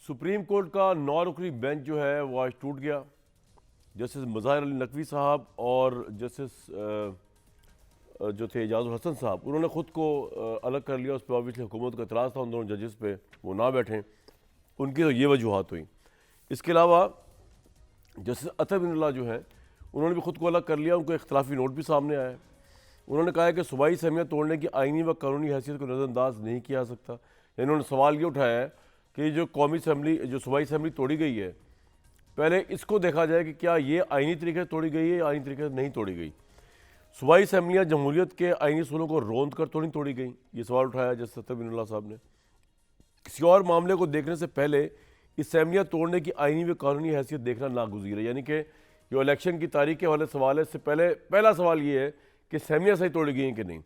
Supreme court का 9 रुकनी bench जो है वो आज टूट गया। जस्टिस मज़ाहिर अली नकवी साहब और जस्टिस जो थे एजाजुल हसन साहब, उन्होंने ख़ुद को अलग कर लिया। उस पर ऑब्वियसली हुकूमत का इतराज़ था उन दोनों जजेस पे, वो ना बैठें, उनकी तो ये वजूहत हुई। इसके अलावा जस्टिस अतर बिनल्ला जो हैं उन्होंने भी ख़ुद को अलग कर लिया। उनको इख्तलाफी नोट भी सामने आया है। उन्होंने कहा है कि सूबाई सहमियत तोड़ने की आइनी व कानूनी हैसियत को नज़रअंदाज नहीं किया जा सकता। इन्होंने सवाल ये उठाया है कि जो कौमी असम्बली, जो सूबाई असम्बली तोड़ी गई है, पहले इसको देखा जाए कि क्या ये आइनी तरीके से तोड़ी गई है या आइनी तरीके से नहीं तोड़ी गई। सूबाई असम्बलियाँ जमहूरियत के आइनी असूलों को रोंद कर तो नहीं तोड़ी गई, ये सवाल उठाया जस्टिस अतर बिनल्ला साहब ने। किसी और मामले को देखने से पहले असम्बलियाँ तोड़ने की आइनी व कानूनी हैसियत देखना नागुज़ीर है। यानी कि जो इलेक्शन की तारीख वाले सवाल है, इससे पहले पहला सवाल ये है कि असम्बलियाँ सही तोड़ी गई हैं कि नहीं।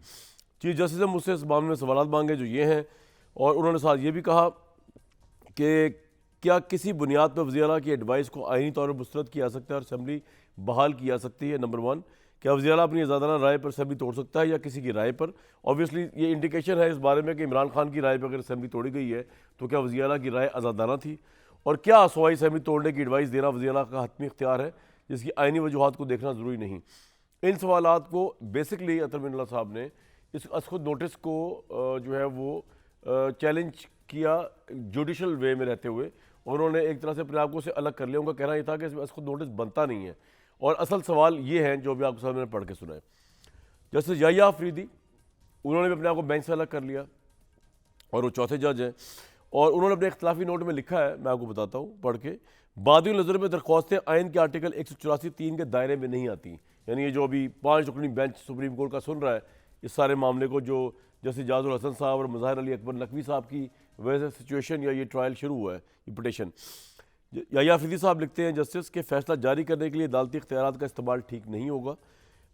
चीफ जस्टिस ने मुझसे इस मामले में सवाल मांगे जो ये हैं, और उन्होंने साथ ये भी कहा कि क्या किसी बुनियाद पर वज़ीर आला की एडवाइस को आइनी तौर पर मुस्तरद किया जा सकता है और असम्बली बहाल की जा सकती है। नंबर 1, क्या वज़ीर आला अपनी आज़ादाना राय पर असम्बली तोड़ सकता है या किसी की राय पर। ऑब्वियसली ये इंडिकेशन है इस बारे में कि इमरान खान की राय पर अगर असम्बली तोड़ी गई है तो क्या वज़ीर आला की राय आज़ादाना थी, और क्या सूबाई असम्बली तोड़ने की एडवाइस देना वज़ीर आला का हतमी इख्तियार है जिसकी आइनी वजूहत को देखना ज़रूरी नहीं। इन सवालात को बेसिकली अतर बिनल्ला साहब ने इस खुद नोटिस को जो है वो चैलेंज किया जुडिशल वे में रहते हुए। उन्होंने एक तरह से अपने आप को से अलग कर लिया। उनका कहना यह था कि इसमें खुद नोटिस बनता नहीं है, और असल सवाल ये हैं जो भी आपको सामने पढ़ के सुनाए। जस्टिस याहिया अफरीदी, उन्होंने भी अपने आप को बेंच से अलग कर लिया और वो चौथे जज हैं, और उन्होंने अपने इख्तलाफी नोट में लिखा है, मैं आपको बताता हूँ पढ़ के। बादी नज़र में दरख्वास्तें आइन के आर्टिकल 184(3) के दायरे में नहीं आती। यानी ये जो अभी 5 रुकनी बेंच सुप्रीम कोर्ट का सुन रहा है इस सारे मामले को, जो जैसे एजाजुल हसन साहब और मज़ाहिर अली अकबर नकवी साहब की वजह से सिचुएशन या ये ट्रायल शुरू हुआ है, ये पिटिशन। याहिया अफरीदी साहब लिखते हैं, जस्टिस के फैसला जारी करने के लिए अदालती इख्तियारात का इस्तेमाल ठीक नहीं होगा।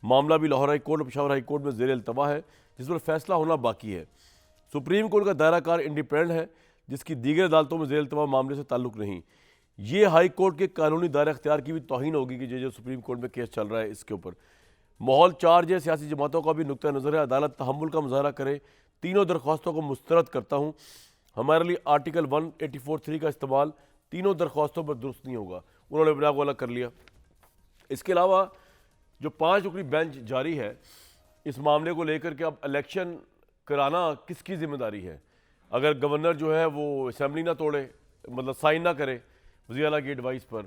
मामला भी लाहौर हाई कोर्ट और पेशावर हाई कोर्ट में ज़ेर अल्तवा है जिस पर फैसला होना बाकी है। सुप्रीम कोर्ट का दायरा कार इंडिपेंडेंट है जिसकी दीगर अदालतों में ज़ेर अल्तवा मामले से ताल्लुक़ नहीं। ये हाई कोर्ट के कानूनी दायरा इख्तियार की भी तौहीन होगी कि जो सुप्रीम कोर्ट में केस चल रहा है इसके ऊपर। माहौल चार्ज है, सियासी जमातों का भी नुक्ता नज़र है। अदालत तहम्मुल का मुजाहरा करे। तीनों दरख्वास्तों को मुस्तरद करता हूँ। हमारे लिए आर्टिकल 184(3) का इस्तेमाल तीनों दरख्वास्तों पर दुरुस्त नहीं होगा। उन्होंने अपने आप को अलग कर लिया। इसके अलावा जो 5 रुकनी बेंच जारी है इस मामले को लेकर के अब इलेक्शन कराना किसकी जिम्मेदारी है। अगर गवर्नर जो है वो असम्बली ना तोड़े, मतलब साइन ना करे वज़ीर आला की एडवाइस पर,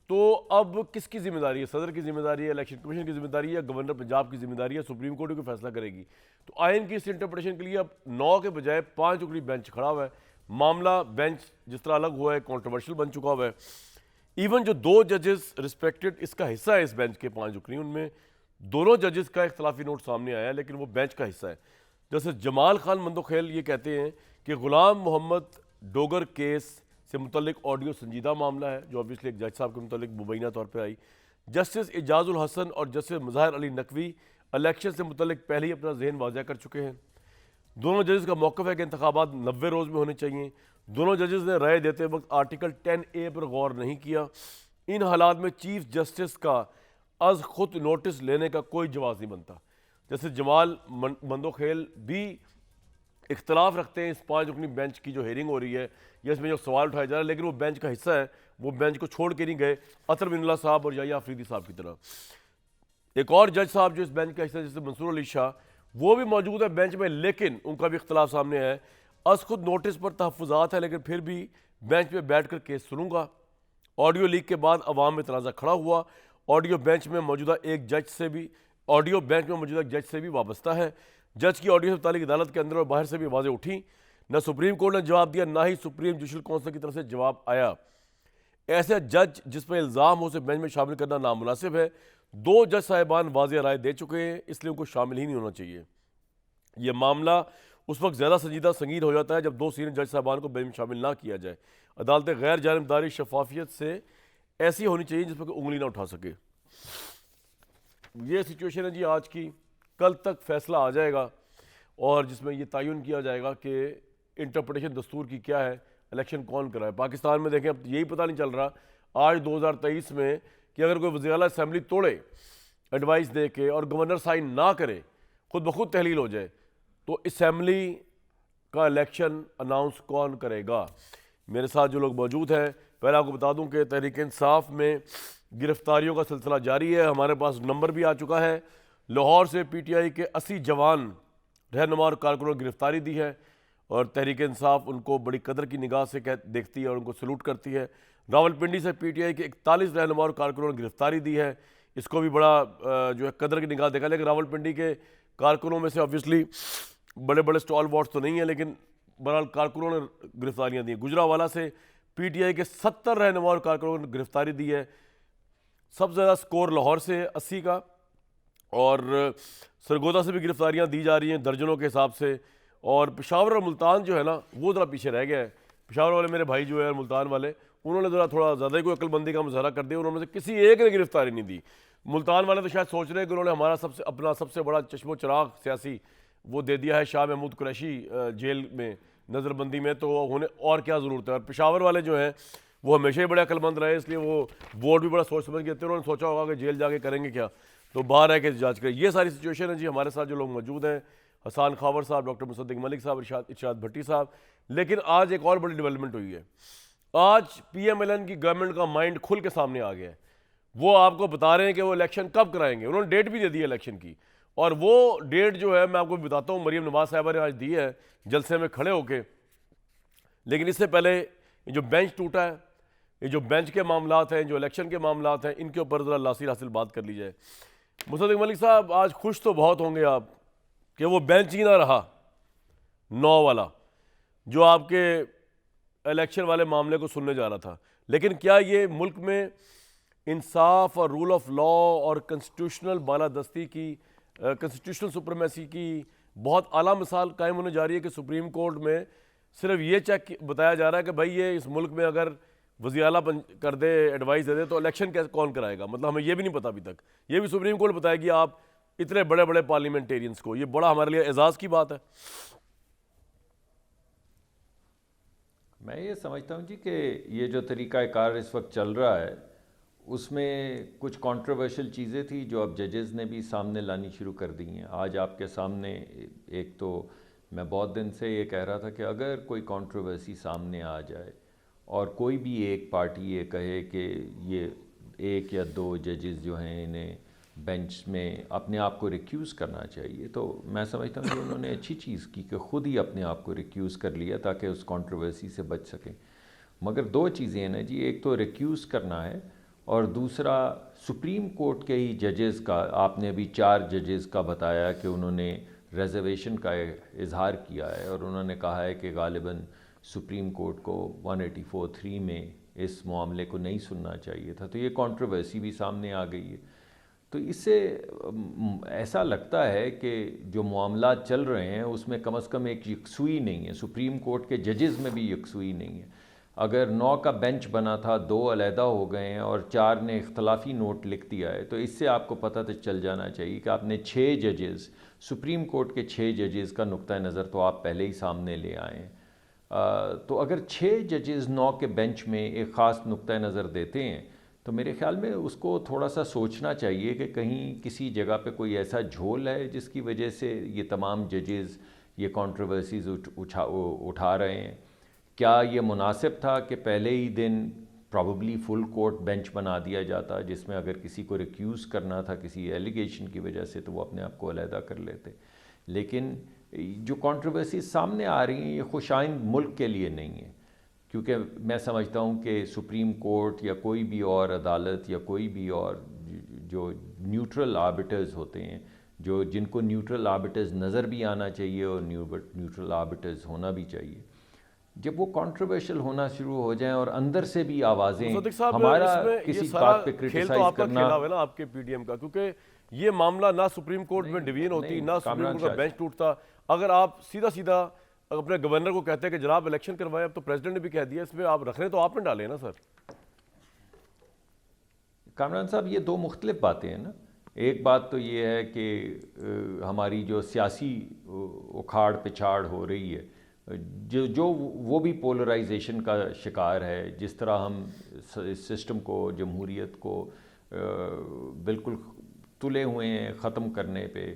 तो अब किसकी जिम्मेदारी है? सदर की जिम्मेदारी है, इलेक्शन कमीशन की जिम्मेदारी है, गवर्नर पंजाब की जिम्मेदारी है? सुप्रीम कोर्ट को फैसला करेगी। तो आइन की इस इंटरप्रिटेशन के लिए अब 9 के बजाय 5 रुकनी बेंच खड़ा हुआ है। मामला बेंच जिस तरह अलग हुआ है कॉन्ट्रोवर्शियल बन चुका हुआ है। इवन जो 2 जजेस रिस्पेक्टेड इसका हिस्सा है इस बेंच के 5 रुकनी, उनमें दोनों जजेस का इख्तलाफी नोट सामने आया है, लेकिन वो बेंच का हिस्सा है। जैसे जमाल खान मंदोखेल ये कहते हैं कि गुलाम मोहम्मद डोगर केस से मुतल्लिक ऑडियो संजीदा मामला है, जो ऑब्वियसली एक जज साहब के मुतल्लिक मुबैना तौर पर आई। जस्टिस एजाजुल हसन और जस्टिस मज़ाहिर अली नकवी इलेक्शन से मुतल्लिक पहले ही अपना जहन वाज़ह कर चुके हैं। दोनों जजेस का मौक़िफ़ है कि इंतखाबात 90 रोज़ में होने चाहिए। दोनों जजेस ने राय देते वक्त आर्टिकल 10A पर गौर नहीं किया। इन हालात में चीफ जस्टिस का अज खुद नोटिस लेने का कोई जवाब नहीं बनता। जैसे जमाल मंदोखेल भी इख्तलाफ रखते हैं इस 5 रुकनी बेंच की जो हेयरिंग हो रही है या इसमें जो सवाल उठाया जा रहा है, लेकिन वो बेंच का हिस्सा है, वो बेंच को छोड़ के नहीं गए अतर बिनल्ला साहब और याहिया अफरीदी साहब की तरह। एक और जज साहब जो इस बेंच का हिस्सा है जैसे मंसूर अली शाह, वो भी मौजूद है बेंच में, लेकिन उनका भी इख्तलाफ सामने है। अस खुद नोटिस पर तहफ़्फ़ुज़ात है, लेकिन फिर भी बेंच पर बैठ कर केस सुनूंगा। ऑडियो लीक के बाद अवाम में तनाज़ा खड़ा हुआ। ऑडियो बेंच में मौजूदा एक जज से भी ऑडियो बेंच में मौजूदा जज से भी वाबस्ता है। जज की ऑडियो से मुतालिक अदालत के अंदर और बाहर से भी आवाज़ें उठी। न सुप्रीम कोर्ट ने जवाब दिया, ना ही सुप्रीम जुडिशल काउंसिल की तरफ से जवाब आया। ऐसे जज जिस पर इल्ज़ाम हो उसे बेंच में शामिल करना नामुनासिब है। 2 जज साहिबान वाज़ेह राय दे चुके हैं, इसलिए उनको शामिल ही नहीं होना चाहिए। यह मामला उस वक्त ज़्यादा संगीन हो जाता है जब 2 सीनियर जज साहिबान को बेंच में शामिल ना किया जाए। अदालतें गैर जानिबदारी शफाफियत से ऐसी होनी चाहिए जिस पर कोई उंगली ना उठा सके। ये सिचुएशन है जी आज की। कल तक फैसला आ जाएगा और जिसमें यह तयन किया जाएगा कि इंटरप्रिटेशन दस्तूर की क्या है, इलेक्शन कौन कराए। पाकिस्तान में देखें अब यही पता नहीं चल रहा आज 2023 में कि अगर कोई वज़ीर आला असम्बली तोड़े एडवाइस दे के और गवर्नर साइन ना करे, खुद ब खुद तहलील हो जाए, तो असम्बली का इलेक्शन अनाउंस कौन करेगा। मेरे साथ जो लोग मौजूद हैं, पहले आपको बता दूं कि तहरीक इंसाफ में गिरफ्तारियों का सिलसिला जारी है। हमारे पास नंबर भी आ चुका है। लाहौर से PTI के 80 जवान, रहनुमा और कारकुनों ने गिरफ्तारी दी है और तहरीक इंसाफ उनको बड़ी कदर की निगाह से देखती है और उनको सलूट करती है। रावलपिंडी से PTI के 41 रहनुमा और कारकुनों ने गिरफ्तारी दी है, इसको भी बड़ा जो है कदर की निगाह देखा। लेकिन रावलपिंडी के कारकुनों में से ऑब्वियसली बड़े बड़े स्टॉल वॉट्स तो नहीं है, लेकिन बहरहाल कारकुनों ने गिरफ्तारियाँ दी। गुजरावाला से PTI के 70 रहनुमा और कारकुनों ने गिरफ्तारी दी है। सबसे ज़्यादा स्कोर लाहौर से 80 का, और सरगोदा से भी गिरफ्तारियां दी जा रही हैं दर्जनों के हिसाब से। और पेशावर और मुल्तान जो है ना, वो ज़रा पीछे रह गया है। पेशावर वाले मेरे भाई जो है और मुल्तान वाले, उन्होंने ज़रा थोड़ा ज़्यादा ही कोई अक्लमंदी का मुजाहरा कर दिया। उन्होंने से किसी एक ने गिरफ्तारी नहीं दी। मुल्तान वाले तो शायद सोच रहे हैं कि उन्होंने हमारा अपना सबसे बड़ा चश्मो चिराग सियासी वो दे दिया है शाह महमूद कुरैशी जेल में नज़रबंदी में, तो उन्हें और क्या ज़रूरत है। और पेशावर वाले जो हैं वो हमेशा ही बड़े अक्लमंद रहे, इसलिए वो वोट भी बड़ा सोच समझ के देते हैं। उन्होंने सोचा होगा कि जेल जाके करेंगे क्या, तो बाहर है कि जांच करें। ये सारी सिचुएशन है जी। हमारे साथ जो लोग मौजूद हैं, हसान खावर साहब, डॉक्टर मुसद्दिक मलिक साहब, इरशाद भट्टी साहब। लेकिन आज एक और बड़ी डेवलपमेंट हुई है। आज PMLN की गवर्नमेंट का माइंड खुल के सामने आ गया है। वो आपको बता रहे हैं कि वो इलेक्शन कब कराएंगे। उन्होंने डेट भी दे दी है इलेक्शन की, और वो डेट जो है मैं आपको बताता हूँ, मरीम नवाज साहबा ने आज दी है जलसे में खड़े होके। लेकिन इससे पहले ये जो बेंच टूटा है, ये जो बेंच के मामलात हैं, जो इलेक्शन के मामलात हैं, इनके ऊपर ज़रा लासिर हासिल बात कर ली जाए। मुसद्दिक मलिक साहब, आज खुश तो बहुत होंगे आप कि वो बेंच ही ना रहा 9 वाला, जो आपके इलेक्शन वाले मामले को सुनने जा रहा था। लेकिन क्या ये मुल्क में इंसाफ और रूल ऑफ लॉ और कॉन्स्टिट्यूशनल बालादस्ती की, कॉन्स्टिट्यूशनल सुप्रीमेसी की बहुत आला मिसाल कायम होने जा रही है कि सुप्रीम कोर्ट में सिर्फ ये चेक बताया जा रहा है कि भाई ये इस मुल्क में अगर वज़ीर आला कर दे, एडवाइस दे दे, तो इलेक्शन कैसे कौन कराएगा। मतलब हमें ये भी नहीं पता अभी तक। ये भी सुप्रीम कोर्ट बताएगी आप इतने बड़े बड़े पार्लियामेंटेरियंस को। ये बड़ा हमारे लिए एजाज़ की बात है। मैं ये समझता हूँ जी कि ये जो तरीक़ाकार इस वक्त चल रहा है, उसमें कुछ कंट्रोवर्शियल चीज़ें थी जो अब जजेस ने भी सामने लानी शुरू कर दी हैं। आज आपके सामने एक तो मैं बहुत दिन से ये कह रहा था कि अगर कोई कंट्रोवर्सी सामने आ जाए और कोई भी एक पार्टी ये कहे कि ये 1 या 2 जजेस जो हैं इन्हें बेंच में अपने आप को रिक्यूज़ करना चाहिए, तो मैं समझता हूँ कि उन्होंने अच्छी चीज़ की कि ख़ुद ही अपने आप को रिक्यूज़ कर लिया ताकि उस कंट्रोवर्सी से बच सकें। मगर 2 चीज़ें हैं ना जी, एक तो रिक्यूज़ करना है और दूसरा सुप्रीम कोर्ट के ही जजेस का, आपने अभी 4 जजेस का बताया कि उन्होंने रिजर्वेशन का इजहार किया है और उन्होंने कहा है कि गालिबन सुप्रीम कोर्ट को 184(3) में इस मामले को नहीं सुनना चाहिए था, तो ये कंट्रोवर्सी भी सामने आ गई है। तो इससे ऐसा लगता है कि जो मामला चल रहे हैं उसमें कम से कम एक यकसुई नहीं है, सुप्रीम कोर्ट के जजेस में भी यकसुई नहीं है। अगर 9 का बेंच बना था, 2 अलहदा हो गए हैं और 4 ने इख्तलाफी नोट लिख दिया है, तो इससे आपको पता तो चल जाना चाहिए कि आपने 6 जजेस, सुप्रीम कोर्ट के 6 जजेस का नुक्ता नज़र तो आप पहले ही सामने ले आए हैं। तो अगर 6 जजेस 9 के बेंच में एक ख़ास नुक्ता नज़र देते हैं, तो मेरे ख़्याल में उसको थोड़ा सा सोचना चाहिए कि कहीं किसी जगह पे कोई ऐसा झोल है जिसकी वजह से ये तमाम जजेस ये कंट्रोवर्सीज़ उठा रहे हैं। क्या ये मुनासिब था कि पहले ही दिन प्रॉबली फुल कोर्ट बेंच बना दिया जाता, जिसमें अगर किसी को रिक्यूज़ करना था किसी एलिगेशन की वजह से तो वो अपने आप को अलहदा कर लेते। लेकिन जो कंट्रोवर्सी सामने आ रही हैं ये खुशाइंद मुल्क के लिए नहीं है, क्योंकि मैं समझता हूँ कि सुप्रीम कोर्ट या कोई भी और अदालत या कोई भी और जो न्यूट्रल आर्बिटर्स होते हैं, जो जिनको न्यूट्रल आर्बिटर्स नज़र भी आना चाहिए और न्यूट्रल आर्बिटर्स होना भी चाहिए, जब वो कंट्रोवर्शियल होना शुरू हो जाएं और अंदर से भी आवाज़ें हमारा किसी बात पे क्रिटिसाइज करना है ना आपके PDM का, क्योंकि ये मामला ना सुप्रीम कोर्ट में डिवीजन होती, ना सुप्रीम कोर्ट का बेंच टूटता। अगर आप सीधा सीधा अपने गवर्नर को कहते हैं कि जनाब इलेक्शन करवाएं, अब तो प्रेसिडेंट ने भी कह दिया, इसमें आप रखने तो आपने डाले ना सर। कामरान साहब, ये 2 मुख्तलिफ बातें हैं ना। एक बात तो ये है कि हमारी जो सियासी उखाड़ पिछाड़ हो रही है, जो वो भी पोलराइजेशन का शिकार है। जिस तरह हम इस सिस्टम को, जमहूरियत को बिल्कुल तुले हुए हैं ख़त्म करने पे,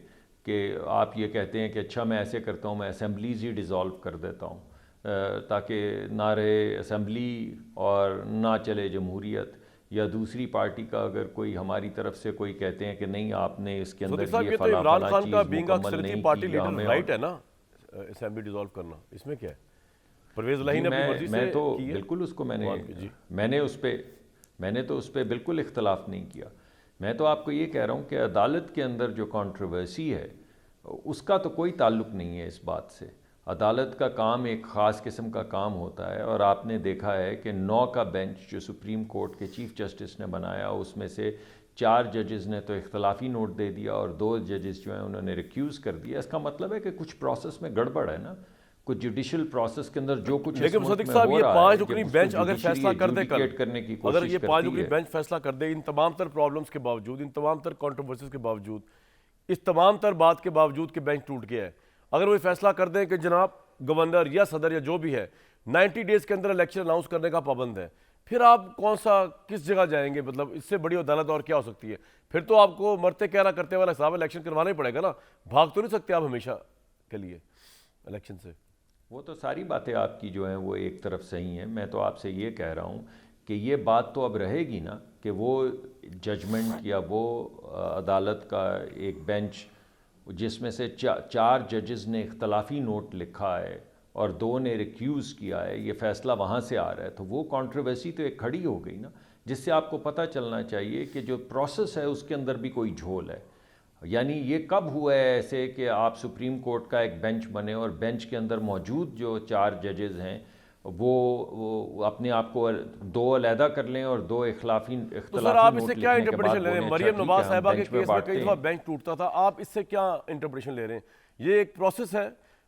कि आप ये कहते हैं कि अच्छा मैं ऐसे करता हूँ, मैं असेंबलीज़ ही डिज़ोल्व कर देता हूँ, ताकि ना रहे असम्बली और ना चले जमहूरियत, या दूसरी पार्टी का अगर कोई हमारी तरफ से कोई कहते हैं कि नहीं आपने इसके सदीक अंदर साहब, ये ये तो फला इमरान फला खान का चीज़ बीइंग मुकम्मल अक्सरती नहीं पार्टी की या लीडर हमें राइट है ना असेंबली डिसॉल्व करना, इसमें क्या है? परवेज इलाही जी, ने अपनी मर्जी से मैं तो की है। बिल्कुल उसको जी मैंने तो उस पर बिल्कुल इख्तलाफ नहीं किया। मैं तो आपको ये कह रहा हूँ कि अदालत के अंदर जो कंट्रोवर्सी है उसका तो कोई ताल्लुक नहीं है इस बात से। अदालत का काम एक ख़ास किस्म का काम होता है, और आपने देखा है कि 9 का बेंच जो सुप्रीम कोर्ट के चीफ जस्टिस ने बनाया, उसमें से 4 जजेस ने तो इख्तलाफी नोट दे दिया और 2 जजेस जो हैं उन्होंने रिक्यूज़ कर दिया। इसका मतलब है कि कुछ प्रोसेस में गड़बड़ है ना, कुछ जुडिशल प्रोसेस के अंदर जो कुछ इस लेकिन मुल्क सदीक में साहब, हो ये रहा 5 है, रुकनी जब उसको बेंच अगर जुडिशरी फैसला कर दे कल, एडजुडिकेट करने की अगर कोशिश ये 5 करती रुकनी है। बेंच फैसला कर दे, इन तमाम तर प्रॉब्लम्स के बावजूद, इन तमाम तर कंट्रोवर्सीज के बावजूद, इस तमाम तर बात के बावजूद कि बेंच टूट गया है, अगर वो फैसला कर दें कि जनाब गवर्नर या सदर या जो भी है 90 डेज के अंदर इलेक्शन अनाउंस करने का पाबंद है, फिर आप कौन सा किस जगह जाएंगे? मतलब इससे बड़ी अदालत और क्या हो सकती है? फिर तो आपको मरते क्या ना करते वाला हिसाब इलेक्शन करवाना ही पड़ेगा ना, भाग तो नहीं सकते आप हमेशा के लिए इलेक्शन से। वो तो सारी बातें आपकी जो हैं वो एक तरफ सही हैं। मैं तो आपसे ये कह रहा हूँ कि ये बात तो अब रहेगी ना कि वो जजमेंट या वो अदालत का एक बेंच जिसमें से 4 जजेस ने इख्तलाफी नोट लिखा है और 2 ने रिक्यूज़ किया है, ये फ़ैसला वहाँ से आ रहा है, तो वो कंट्रोवर्सी तो एक खड़ी हो गई ना, जिससे आपको पता चलना चाहिए कि जो प्रोसेस है उसके अंदर भी कोई झोल है। यानी ये कब हुआ है ऐसे कि आप सुप्रीम कोर्ट का एक बेंच बने और बेंच के अंदर मौजूद जो 4 जजेस हैं वो अपने आप को 2 अलहदा कर लें और 2 तो सर इख्तलाफी आप नोट इससे क्या लिखने के बाद इंटरप्रिटेशन ले रहे बोलें हैं? अच्छा मरियम ठीक नवाज है हम साहिबा के बेंच में केस में कई बांटते दफा हैं। बेंच टूटता था, आप इससे क्या इंटरप्रिटेशन ले रहे हैं? ये एक प्रोसेस है,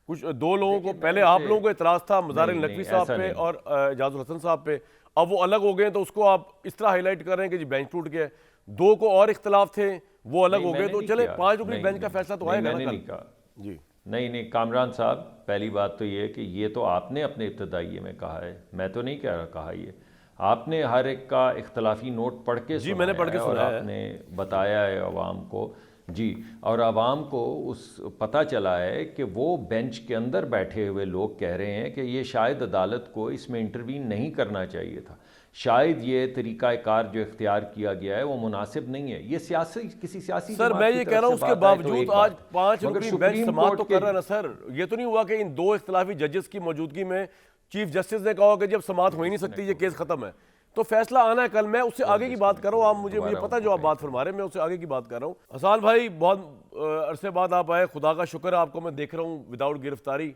कुछ 2 लोगों को, देखिए, पहले मैं आप इसे लोगों को इतराज था मज़ार नहीं नकवी नहीं साहब ऐसा पे नहीं। और एजाजुल हसन साहब पे, अब वो अलग हो गए तो उसको आप इस तरह हाईलाइट कर रहे हैं कि जी बेंच टूट गया। 2 को और इख्तलाफ थे, वो अलग नहीं हो गए, मैंने तो नहीं चले किया, 5 रुकनी नहीं बेंच का नहीं फैसला तो नहीं आएगा ना मैंने कल। नहीं कहा। जी नहीं नहीं कामरान साहब, पहली बात तो ये है कि ये तो आपने अपने इब्तदाइये में कहा है, मैं तो नहीं कहा ये। आपने हर एक का इख्तलाफी नोट पढ़ के जी, मैंने पढ़ के सुनाया है और सुनाया है। आपने बताया है आवाम को। जी, और आवाम को उस पता चला है कि वो बेंच के अंदर बैठे हुए लोग कह रहे हैं कि ये शायद अदालत को इसमें इंटरवीन नहीं करना चाहिए था, शायद ये तरीक़ाकार जो इख्तियार किया गया है वो मुनासिब नहीं है। ये सियासी किसी सियासी सर जमात मैं की ये तरफ कह रहा हूँ से उसके बात आए तो बावजूद एक आज बात, 5 मगर रुकनी बेंच सुप्रीम समाप्त कोर्ट तो के कर रहा है ना सर। ये तो नहीं हुआ कि इन 2 इख्तलाफी जजेस की मौजूदगी में चीफ जस्टिस ने कहा कि जब समाप्त हो ही नहीं सकती, ये केस खत्म है, तो फैसला आना है कल। मैं उससे आगे की बात कर रहा हूँ, आप मुझे पता है जो आप बात फरमा रहे हैं, मैं उससे आगे की बात कर रहा हूँ। हसान भाई, बहुत अरसे बाद आप आए, खुदा का शुक्र है, आपको मैं देख रहा हूँ विदाउट गिरफ्तारी,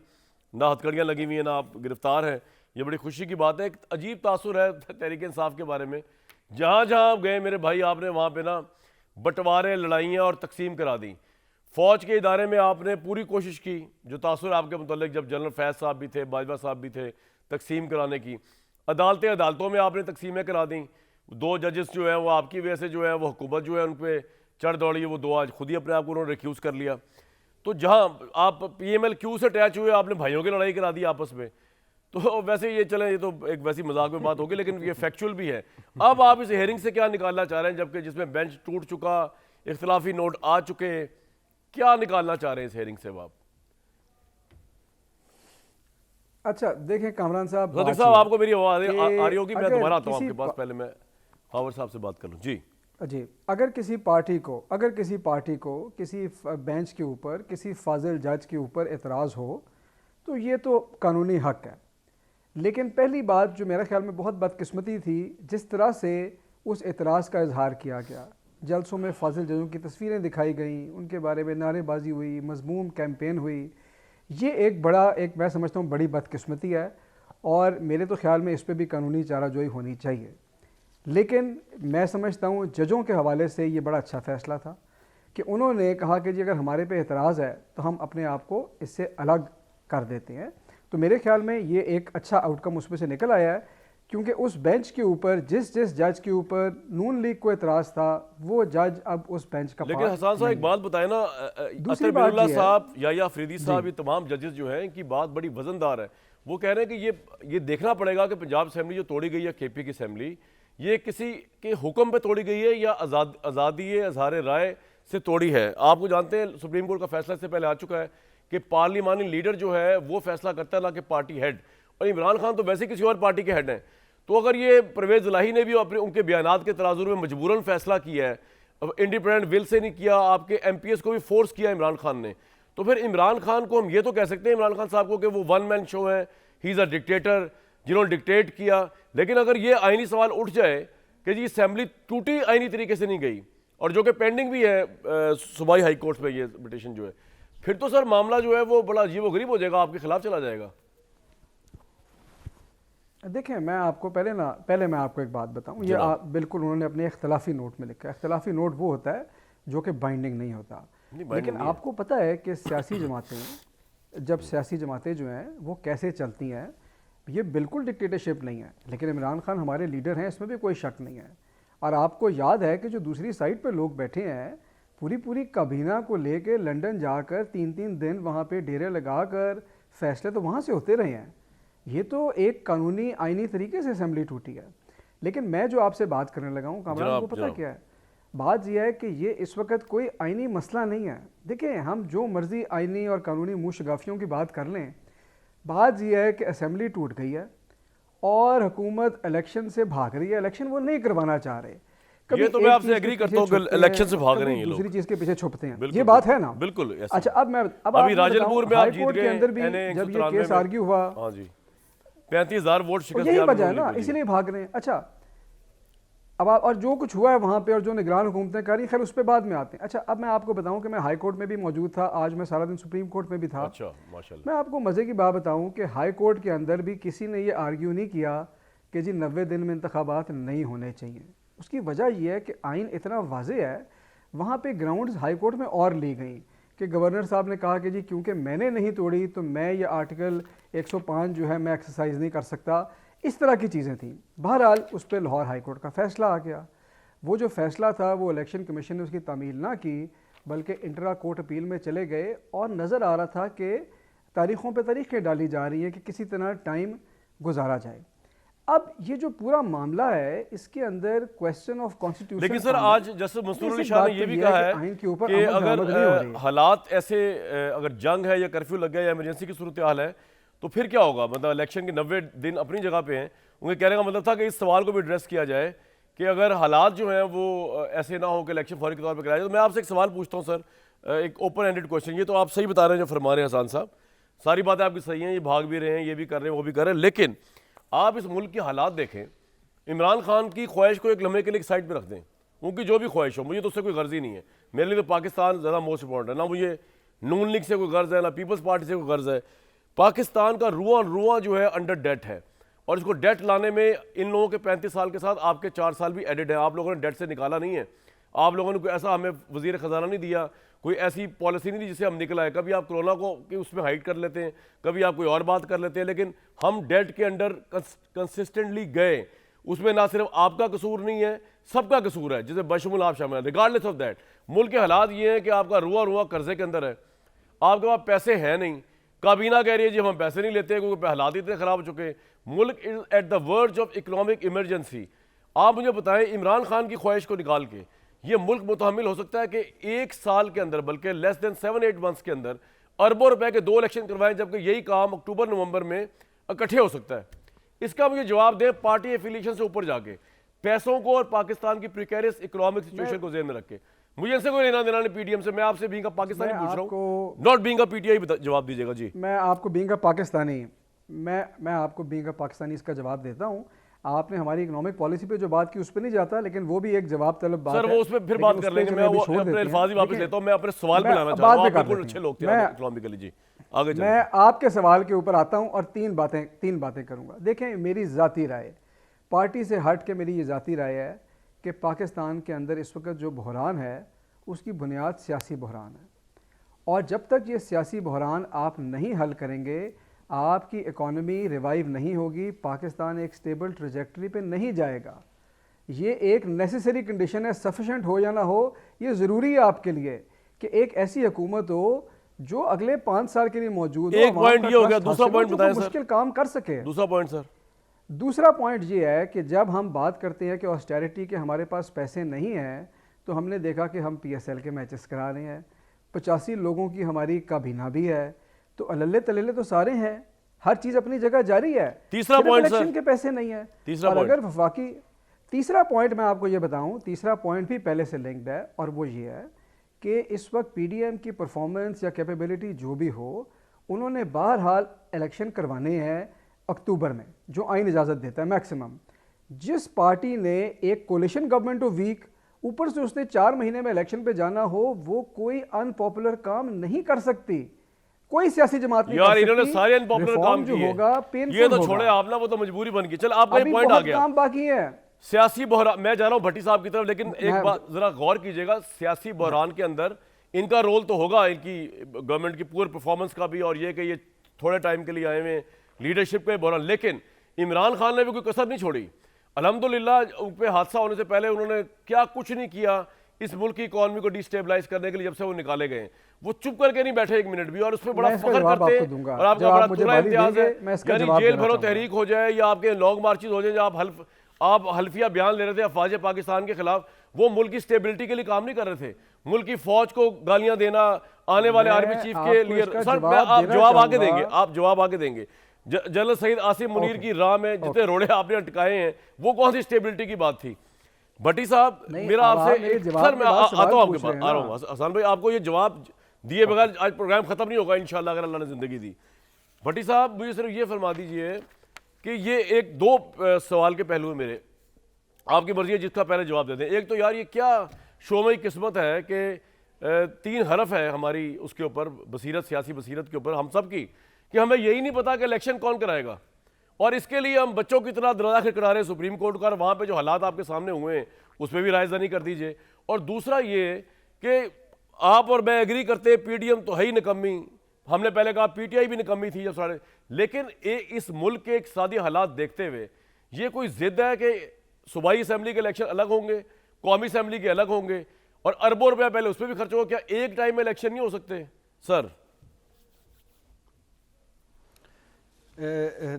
ना हथकड़ियाँ लगी हुई हैं ना आप गिरफ्तार हैं, ये बड़ी खुशी की बात है। एक अजीब तासुर है तहरीक इंसाफ के बारे में, जहाँ जहाँ आप गए मेरे भाई, आपने वहाँ पे ना बंटवारे, लड़ाइयाँ और तकसीम करा दी। फौज के इदारे में आपने पूरी कोशिश की, जो तासुर आपके मुतल्लिक जब जनरल फैज साहब भी थे, बाजवा साहब भी थे, तकसीम कराने की। अदालतों में आपने तकसीमें करा दी। 2 जजेस जो हैं वो आपकी वजह से जो है वो हुकूमत जो है उन पर चढ़ दौड़ी है, वो 2 आज खुद ही अपने आप को उन्होंने रिक्यूज़ कर लिया। तो जहाँ आप PMLQ से अटैच हुए, आपने भाइयों की लड़ाई करा दी आपस में। तो वैसे ये चले, ये तो एक वैसी मजाक में बात होगी, लेकिन ये फैक्चुअल भी है। अब आप इस हेयरिंग से क्या निकालना चाह रहे हैं, जबकि जिसमें बेंच टूट चुका, इख्तलाफी नोट आ चुके, क्या निकालना चाह रहे हैं इस हेयरिंग से आप? अच्छा देखें कामरान साहब, सदीक बात साहब, ये आपको मेरी आवाज़ कि आ रही होगी, मैं अगर दोबारा आता हूँ किसी आपके पास, पहले मैं हावर साहब से बात कर लूँ। जी अगर किसी पार्टी को किसी बेंच के ऊपर, किसी फाजिल जज के ऊपर एतराज़ हो, तो ये तो कानूनी हक है। लेकिन पहली बात जो मेरे ख्याल में बहुत बदकिस्मती थी, जिस तरह से उस एतराज़ का इजहार किया गया, जलसों में फाजिल जजों की तस्वीरें दिखाई गई, उनके बारे में नारेबाजी हुई, मजमूम कैंपेन हुई, ये एक मैं समझता हूँ बड़ी बदकिस्मती है, और मेरे तो ख्याल में इस पर भी कानूनी चाराजोई होनी चाहिए। लेकिन मैं समझता हूँ जजों के हवाले से ये बड़ा अच्छा फ़ैसला था कि उन्होंने कहा कि जी अगर हमारे पे एतराज़ है तो हम अपने आप को इससे अलग कर देते हैं। तो मेरे ख्याल में ये एक अच्छा आउटकम उसमें से निकल आया है, क्योंकि उस बेंच के ऊपर जिस जज के ऊपर नून लीग को एतराज़ था, वो जज अब उस बेंच का लेकिन हसान साहब एक बात बताए ना, दूसरी अतर बात बिरुल्ला ये है- साहब या अफरीदी साहब, ये तमाम जजेस जो हैं, इनकी बात बड़ी वजनदार है। वो कह रहे हैं कि ये देखना पड़ेगा कि पंजाब असेंबली जो तोड़ी गई है, KP की असेंबली, ये किसी के हुक्म पे तोड़ी गई है या आज़ादी इजहार राय से तोड़ी है। आपको जानते हैं सुप्रीम कोर्ट का फैसला इससे पहले आ चुका है कि पार्लिमानी लीडर जो है वो फैसला करता है, ना कि पार्टी हेड। और इमरान खान तो वैसे किसी और पार्टी के हेड हैं। तो अगर ये परवेज़ इलाही ने भी अपने उनके बयानात के तराजुर में मजबूरन फैसला किया है, इंडिपेंडेंट विल से नहीं किया, आपके MPs को भी फोर्स किया इमरान खान ने, तो फिर इमरान खान को हम ये तो कह सकते हैं इमरान खान साहब को कि वो वन मैन शो है, ही इज़ अ डिक्टेटर, जिन्होंने डिक्टेट किया। लेकिन अगर ये आईनी सवाल उठ जाए कि जी असेंबली टूटी आईनी तरीके से नहीं गई, और जो कि पेंडिंग भी है सूबाई हाई कोर्ट में ये पिटीशन जो है, फिर तो सर मामला जो है वो बड़ा अजीब-ओ-गरीब हो जाएगा, आपके खिलाफ चला जाएगा। देखें, मैं आपको पहले मैं आपको एक बात बताऊं, ये बिल्कुल उन्होंने अपने इख्तलाफी नोट में लिखा है। इख्तलाफी नोट वो होता है जो कि बाइंडिंग नहीं होता। लेकिन आपको पता है कि सियासी जमातें जो हैं वो कैसे चलती हैं, ये बिल्कुल डिक्टेटरशिप नहीं है। लेकिन इमरान खान हमारे लीडर हैं, इसमें भी कोई शक नहीं है। और आपको याद है कि जो दूसरी साइड पर लोग बैठे हैं, पूरी काबीना को लेके लंदन जाकर 3-3 दिन वहाँ पे डेरे लगाकर फैसले तो वहाँ से होते रहे हैं। ये तो एक कानूनी आईनी तरीके से असेंबली टूटी है। लेकिन मैं जो आपसे बात करने लगा हूँ कामरान, को पता क्या है, बात यह है कि ये इस वक्त कोई आईनी मसला नहीं है। देखिए, हम जो मर्जी आईनी और कानूनी मुशगाफियों की बात कर लें, बात यह है कि असेंबली टूट गई है और हुकूमत इलेक्शन से भाग रही है। इलेक्शन वो नहीं करवाना चाह रहे। ये तो मैं आपसे एग्री करता हूँ कि इलेक्शन से भाग रहे हैं ये लोग, दूसरी चीज के पीछे छुपते हैं। ये बात है ना? बिल्कुल। अच्छा, अब अभी राजलपुर में आप जीत गए, के अंदर भी जब ये केस आर्ग्यू हुआ, हाँ जी, 35,000 वोट शिकस्त, यही वजह है ना, इसीलिए भाग रहे हैं। अच्छा, अब और जो कुछ हुआ है वहाँ पे और जो निगरान हुकूमतें कर रही, खैर उस पर बाद में आते हैं। अच्छा, अब मैं आपको बताऊं कि मैं हाई कोर्ट में भी मौजूद था, आज मैं सारा दिन सुप्रीम कोर्ट में भी था। अच्छा, माशाल्लाह। मैं आपको मज़े की बात बताऊं कि हाई कोर्ट के अंदर भी किसी ने ये आर्ग्यू नहीं किया कि जी 90 दिन में इंतखाबात नहीं होने चाहिए। उसकी वजह यह है कि आइन इतना वाज़ेह है, वहाँ पे ग्राउंड्स हाई कोर्ट में और ली गई कि गवर्नर साहब ने कहा कि जी क्योंकि मैंने नहीं तोड़ी तो मैं ये आर्टिकल 105 जो है मैं एक्सरसाइज नहीं कर सकता। इस तरह की चीज़ें थी। बहरहाल उस पर लाहौर हाई कोर्ट का फ़ैसला आ गया। वो जो फ़ैसला था वो इलेक्शन कमीशन ने उसकी तामील ना की, बल्कि इंटरा कोर्ट अपील में चले गए और नज़र आ रहा था कि तारीख़ों पे तारीखें डाली जा रही हैं कि किसी तरह टाइम गुजारा जाए। अब ये जो पूरा मामला है, इसके अंदर क्वेश्चन ऑफ कॉन्स्टिट्यूशन। लेकिन सर आज जस्टिस मंसूर अली शाह ने ये भी कहा है कि अगर हालात ऐसे, अगर जंग है या कर्फ्यू लग गया या इमरजेंसी की सूरत हाल है तो फिर क्या होगा। मतलब इलेक्शन के 90 दिन अपनी जगह पे हैं। उनके कहने का मतलब था कि इस सवाल को भी एड्रेस किया जाए कि अगर हालात जो हैं वो ऐसे ना हो कि इलेक्शन फौरी के तौर पर कराया जाए। तो मैं आपसे एक सवाल पूछता हूँ सर, एक ओपन एंडेड क्वेश्चन। ये तो आप सही बता रहे हैं जो फरमा रहे हैं हसन साहब, सारी बातें आपकी सही हैं, ये भाग भी रहे हैं, ये भी कर रहे हैं, वो भी कर रहे हैं, लेकिन आप इस मुल्क के हालात देखें। इमरान खान की ख्वाहिश को एक लम्हे के लिए एक साइड पर रख दें, उनकी जो भी ख्वाहिश हो, मुझे तो उससे कोई गर्ज ही नहीं है। मेरे लिए तो पाकिस्तान ज़्यादा मोस्ट इंपॉर्टेंट है। ना मुझे नून लीग से कोई गर्ज है, ना पीपल्स पार्टी से कोई गर्ज है। पाकिस्तान का रुआ जो है अंडर डेट है, और इसको डेट लाने में इन लोगों के 35 साल के साथ आपके 4 साल भी एडेड है। आप लोगों ने डेट से निकाला नहीं है। आप लोगों ने कोई ऐसा हमें वजीर खजाना नहीं दिया, कोई ऐसी पॉलिसी नहीं दी जिससे हम निकल आए। कभी आप कोरोना को कि उसमें हाइड कर लेते हैं, कभी आप कोई और बात कर लेते हैं, लेकिन हम डेट के अंडर कंसिस्टेंटली गए। उसमें ना सिर्फ आपका कसूर नहीं है, सबका कसूर है, जिसे बशमुल आप शामिल है। रिगार्डलेस ऑफ दैट, मुल्क के हालात ये हैं कि आपका रुआ कर्जे के अंदर है, आपके पास पैसे हैं नहीं। काबीना कह रही है जी हम पैसे नहीं लेते क्योंकि हालात इतने खराब हो चुके हैं। मुल्क is at the verge of economic emergency. आप मुझे बताएं, इमरान खान की ख्वाहिश को निकाल के ये मुल्क मुतहमिल हो सकता है कि एक साल के अंदर, बल्कि लेस देन 7-8 मंथ्स के अंदर अरबों रुपए के 2 इलेक्शन करवाएं, जबकि यही काम अक्टूबर-नवंबर में इकट्ठे हो सकता है। इसका मुझे जवाब दें पार्टी एफिलिएशन से ऊपर जाके, पैसों को और पाकिस्तान की प्रिकेरियस इकोनॉमिक सिचुएशन को ज़हन में रख के। मुझे इनसे कोई लेना देना नहीं पीडीएम से। मैं आपसे बीइंग अ पाकिस्तानी पूछ रहा हूँ, नॉट बीइंग अ पीटीआई, जवाब दीजिएगा जी। मैं आपको बीइंग अ पाकिस्तानी मैं आपको बीइंग अ पाकिस्तानी इसका जवाब देता हूँ। आपने हमारी इकोनॉमिक पॉलिसी पे जो बात की उस पर नहीं जाता, लेकिन वो भी एक जवाब तलब बात है। सर वो उस पर फिर बात कर लेंगे। मैं वो अपने अल्फाज ही वापस लेता हूँ। मैं अपने सवाल पे लाना चाहता हूँ। आप बिल्कुल अच्छे लोग थे इकोनॉमिकली जी, आगे चलिए। मैं आपके सवाल के ऊपर आता हूँ और तीन बातें करूँगा। देखें, मेरी ज़ाती राय, पार्टी से हट के मेरी ये ज़ाती राय है कि पाकिस्तान के अंदर इस वक्त जो बहरान है उसकी बुनियाद सियासी बहरान है, और जब तक ये सियासी बहरान आप नहीं हल करेंगे, आपकी इकॉनमी रिवाइव नहीं होगी, पाकिस्तान एक स्टेबल ट्रेजेक्टरी पे नहीं जाएगा। ये एक नेसेसरी कंडीशन है, सफिशेंट हो या ना हो, ये ज़रूरी है आपके लिए कि एक ऐसी हुकूमत हो जो अगले 5 साल के लिए मौजूद हो। एक पॉइंट ये हो गया, दूसरा पॉइंट बताएं सर। मुश्किल काम कर सके। दूसरा पॉइंट सर। दूसरा पॉइंट ये है कि जब हम बात करते हैं कि ऑस्टेरिटी के हमारे पास पैसे नहीं हैं, तो हमने देखा कि हम PSL के मैचेस करा रहे हैं, 85 लोगों की हमारी काबीना भी है, तो अल्ले तल्ले तो सारे हैं, हर चीज़ अपनी जगह जारी है। तीसरा सिर्फ point, इलेक्शन सर। के पैसे नहीं है। तीसरा और point। अगर वफाकी तीसरा पॉइंट मैं आपको ये बताऊं, तीसरा पॉइंट भी पहले से लिंक्ड है, और वो ये है कि इस वक्त पीडीएम की परफॉर्मेंस या कैपेबिलिटी जो भी हो, उन्होंने बहरहाल इलेक्शन करवाने हैं अक्टूबर में, जो आइन इजाज़त देता है मैक्सिमम। जिस पार्टी ने एक कोलिशन गवर्नमेंट हो वीक, ऊपर से उसने 4 महीने में इलेक्शन पे जाना हो, वो कोई अनपॉपुलर काम नहीं कर सकती, कोई सियासी जमात नहीं यार कर इन्होंने सकती। सारे अनपॉपुलर रिफॉर्म काम जो किए। होगा पेनफुल ये तो होगा। छोड़े आप ना, वो तो मजबूरी बन गई। चल आपका अभी एक पॉइंट आ बहुत गया, काम बाकी है। सियासी बहरान। मैं जा रहा हूं भट्टी साहब की तरफ, लेकिन एक मैं- बात जरा गौर कीजिएगा, सियासी बहरान के अंदर इनका रोल तो होगा, इनकी गवर्नमेंट की पूरी परफॉर्मेंस का भी, और ये कि ये थोड़े टाइम के लिए आए हुए लीडरशिप के बहरान। लेकिन इमरान खान ने भी कोई कसर नहीं छोड़ी। अल्हम्दुलिल्लाह उन पे हादसा होने से पहले उन्होंने क्या कुछ नहीं किया इस मुल्क की इकॉनमी को डिस्टेबलाइज करने के लिए। जब से वो निकाले गए, वो चुप करके नहीं बैठे एक मिनट भी, और उस पर बड़ा मैं इसका फख्र जवाब करते आपको दूंगा। और आपका जब बड़ा आप मुझे तुरा बारी इम्तियाज देंगे, है। मैं इसका यानी जवाब जेल देना भरो चाहूंगा। तहरीक हो जाए या आपके लॉन्ग मार्चेस हो जाए, या आप हल्फिया बयान ले रहे थे अफवाज पाकिस्तान के खिलाफ, वो मुल्क की स्टेबिलिटी के लिए काम नहीं कर रहे थे। मुल्क की फौज को गालियां देना, आने वाले मैं आर्मी चीफ के आपको लिए। इसका सर जवाब आप देना जवाब आगे चाहूंगा। देंगे, आप जवाब आगे देंगे। जनरल सईद आसिम मुनीर की राह में जितने रोड़े आपने अटकाए हैं, वो कौन सी स्टेबिलिटी की बात थी? भट्टी साहब नहीं, मेरा अब आपसे आप मेरे जवाब सर के मैं बाद सवाल आता हूं आपके पूछ रहे पास, हैं आ ना। रहा हूं हसन भाई, आपको ये जवाब दिए बगैर आज प्रोग्राम खत्म नहीं होगा इंशाल्लाह, अगर अल्लाह ने जिंदगी दी। भट्टी साहब मुझे सिर्फ ये फरमा दीजिए कि ये एक दो सवाल के पहलू हैं मेरे, आपकी मर्जी है जिसका पहले जवाब दे दें। एक तो यार ये क्या शोमई किस्मत है कि 3 हरफ है हमारी उसके ऊपर बसीरत, सियासी बसीरत के ऊपर हम सब की, कि हमें यही नहीं पता कि इलेक्शन कौन कराएगा, और इसके लिए हम बच्चों की तरह दरवाजा खटखटा रहे हैं सुप्रीम कोर्ट का, और वहाँ पे जो हालात आपके सामने हुए हैं उस पर भी रायज़नी कर दीजिए। और दूसरा ये कि आप और मैं एग्री करते हैं पीडीएम तो है ही निकम्मी, हमने पहले कहा पीटीआई भी निकम्मी थी जब सारे, लेकिन इस मुल्क के इक़्तिसादी हालात देखते हुए ये कोई जिद है कि सूबाई असम्बली के इलेक्शन अलग होंगे, कौमी असम्बली के अलग होंगे, और अरबों रुपया पहले उस पर भी खर्च होगा, क्या एक टाइम में इलेक्शन नहीं हो सकते सर?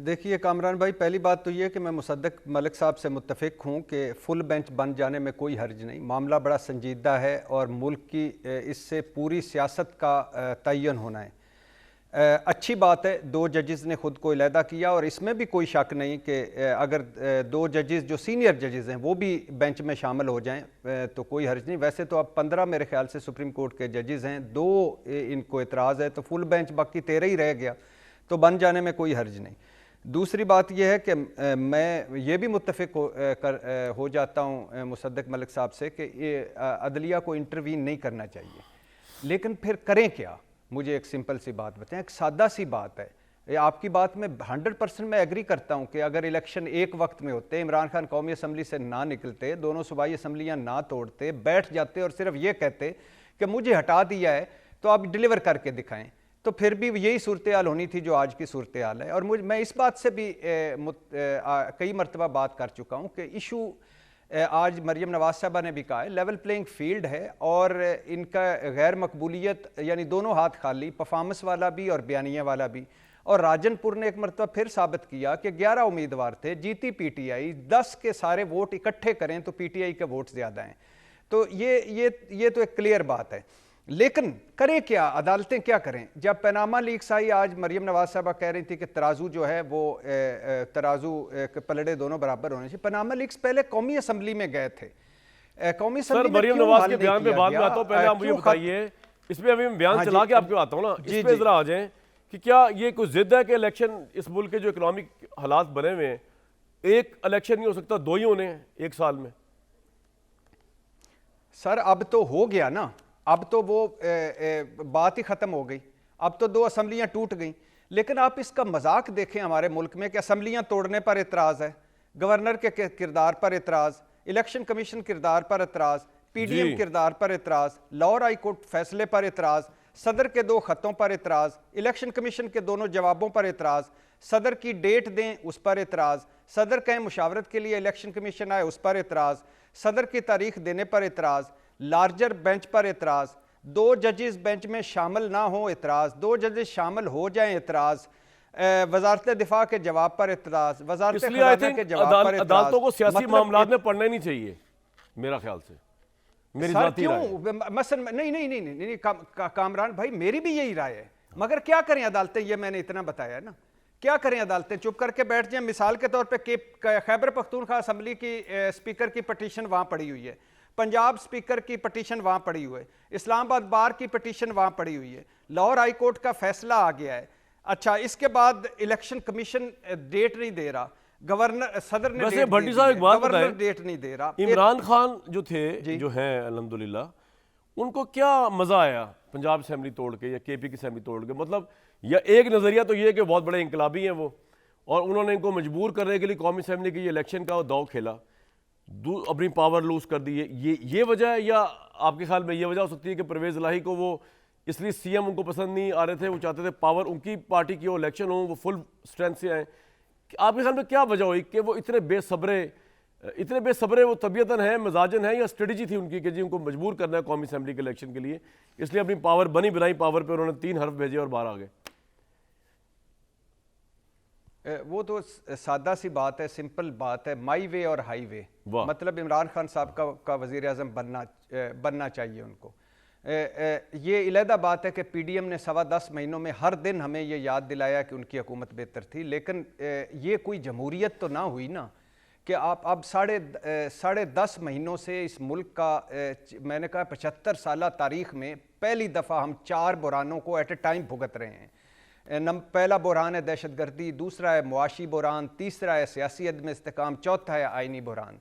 देखिए कामरान भाई, पहली बात तो ये कि मैं मुसद्दक मलिक साहब से मुत्तफ़िक हूँ कि फुल बेंच बन जाने में कोई हर्ज नहीं। मामला बड़ा संजीदा है और मुल्क की इससे पूरी सियासत का तयन होना है। अच्छी बात है 2 जजेस ने ख़ुद को अलहदा किया, और इसमें भी कोई शक नहीं कि अगर 2 जजेस जो सीनियर जजेस हैं वो भी बेंच में शामिल हो जाएं तो कोई हर्ज नहीं। वैसे तो अब 15 मेरे ख्याल से सुप्रीम कोर्ट के जजेस हैं, 2 इनको एतराज़ है, तो फुल बेंच बाकी 13 ही रह गया, तो बन जाने में कोई हर्ज नहीं। दूसरी बात यह है कि मैं ये भी मुत्तफ़िक हो जाता हूँ मुसद्दक मलिक साहब से कि ये अदलिया को इंटरवीन नहीं करना चाहिए, लेकिन फिर करें क्या? मुझे एक सिंपल सी बात बताएं, एक सादा सी बात है। ये आपकी बात में 100% मैं एग्री करता हूँ कि अगर इलेक्शन एक वक्त में होते, इमरान खान कौमी असम्बली से ना निकलते, दोनों सूबाई असम्बलियाँ ना तोड़ते, बैठ जाते और सिर्फ ये कहते कि मुझे हटा दिया है तो आप डिलीवर करके दिखाएं, तो फिर भी यही सूरत हाल होनी थी जो आज की सूरत हाल है। और मैं इस बात से भी कई मरतबा बात कर चुका हूँ कि इशू आज मरियम नवाज साहबा ने भी कहा है, लेवल प्लेइंग फील्ड है, और इनका गैर मकबूलियत यानी दोनों हाथ खाली, परफॉर्मेंस वाला भी और बयानिया वाला भी। और राजनपुर ने एक मरतबा फिर साबित किया कि 11 उम्मीदवार थे, जीती पीटीआई, 10 के सारे वोट इकट्ठे करें तो पीटीआई के वोट ज़्यादा हैं। तो ये तो एक क्लियर बात है। लेकिन करें क्या, अदालतें क्या करें? जब पनामा लीक्स आई, आज मरियम नवाज साहबा कह रही थी कि तराजू जो है वो तराजू के पलड़े दोनों बराबर होने चाहिए। पनामा लीक्स पहले कौमी असम्बली में गए थे, कौमी सर असम्बली मरियम नवाज के बयान पे बाद में आता हूं, पहले आप मुझे बताइए, इसमें अभी मैं बयान हाँ चला जी, के आपको आता हूं ना, जी, इस पे जी। जरा आ जाएं कि क्या ये कोई जिद है कि इलेक्शन, इस मुल्क के जो इकोनॉमिक हालात बने हुए हैं, एक इलेक्शन नहीं हो सकता, 2 ही होने हैं एक साल में? सर अब तो हो गया ना, अब तो वो बात ही ख़त्म हो गई, अब तो 2 असम्बलियाँ टूट गई। लेकिन आप इसका मजाक देखें हमारे मुल्क में कि असम्बलियाँ तोड़ने पर एतराज़ है, गवर्नर के किरदार पर एतराज़, इलेक्शन कमीशन किरदार पर एतराज़, पीडीएम किरदार पर एतराज़, लाहौर हाई कोर्ट फैसले पर एतराज़, सदर के 2 ख़तों पर एतराज़, इलेक्शन कमीशन के दोनों जवाबों पर एतराज़, सदर की डेट दें उस पर एतराज़, सदर कहें मुशावरत के लिए इलेक्शन कमीशन आए उस पर एतराज़, सदर की तारीख देने पर एतराज़, लार्जर बेंच पर एतराज़, 2 जजेस बेंच में शामिल ना हो एतराज़, 2 जजेस शामिल हो जाएं एतराज़, वजारत दिफा के जवाब पर एतराज़, वजारत इसलिए आई खजाना थिंक के जवाब पर एतराज़। अदालतों को सियासी मतलब मामलात में पढ़ना ही नहीं चाहिए मेरा ख्याल से, मेरी सर जाती राय है। क्यों मसलन नहीं, कामरान भाई मेरी भी यही राय है, मगर क्या करें अदालतें, ये मैंने इतना बताया है ना क्या करें अदालतें? चुप करके बैठ जाएं? मिसाल के तौर पे खैबर पख्तूनख्वा असम्बली की स्पीकर की पटिशन वहाँ पड़ी हुई है, पंजाब स्पीकर की पटिशन वहाँ पड़ी हुई है, इस्लामाबाद बार की पटिशन वहाँ पड़ी हुई है, लाहौर हाई कोर्ट का फैसला आ गया है। अच्छा, इसके बाद इलेक्शन कमीशन डेट नहीं दे रहा, गवर्नर सदर ने वैसे भट्टी साहब एक बात गवर्नर बताएं, डेट नहीं दे रहा। इमरान खान जो थे, जो हैं अल्हम्दुलिल्लाह, उनको क्या मजा आया पंजाब असेंबली तोड़ के या केपी की असेंबली तोड़ के? मतलब या एक नज़रिया तो ये है कि बहुत बड़े इंकलाबी हैं वो, और उन्होंने इनको मजबूर करने के लिए कौमी असेंबली की इलेक्शन का दाव खेला, अपनी पावर लूज कर दी है। ये वजह है, या आपके ख्याल में ये वजह हो सकती है कि परवेज़ इलाही को वो इसलिए सीएम उनको पसंद नहीं आ रहे थे, वो चाहते थे पावर उनकी पार्टी की हो, इलेक्शन हो, वो फुल स्ट्रेंथ से आए? आपके ख्याल में क्या वजह हुई कि वो इतने बेसब्रे वो तबीयतन है, मजाजन है, या स्ट्रेटजी थी उनकी कि जी उनको मजबूर करना है कौमी असेंबली के इलेक्शन के लिए, इसलिए अपनी पावर बनी बनाई पावर पे उन्होंने 3 हर्फ भेजे और बाहर आ गए? वो तो सादा सी बात है, सिंपल बात है, माई वे और हाई वे। मतलब इमरान खान साहब का वज़ीर आज़म बनना चाहिए उनको। ये इलादा बात है कि पीडीएम ने 10.25 महीनों में हर दिन हमें ये याद दिलाया कि उनकी हुकूमत बेहतर थी, लेकिन ये कोई जमहूरियत तो ना हुई ना कि आप अब साढ़े 10 महीनों से इस मुल्क का मैंने कहा 75 साल तारीख में पहली दफ़ा हम 4 बुरानों को एट ए टाइम भुगत रहे हैं। पहला बुरहान है दहशतगर्दी, दूसरा है मुआशी बुरहान, तीसरा है सियासी अदम इस्तेकाम, चौथा है आइनी बुरहान।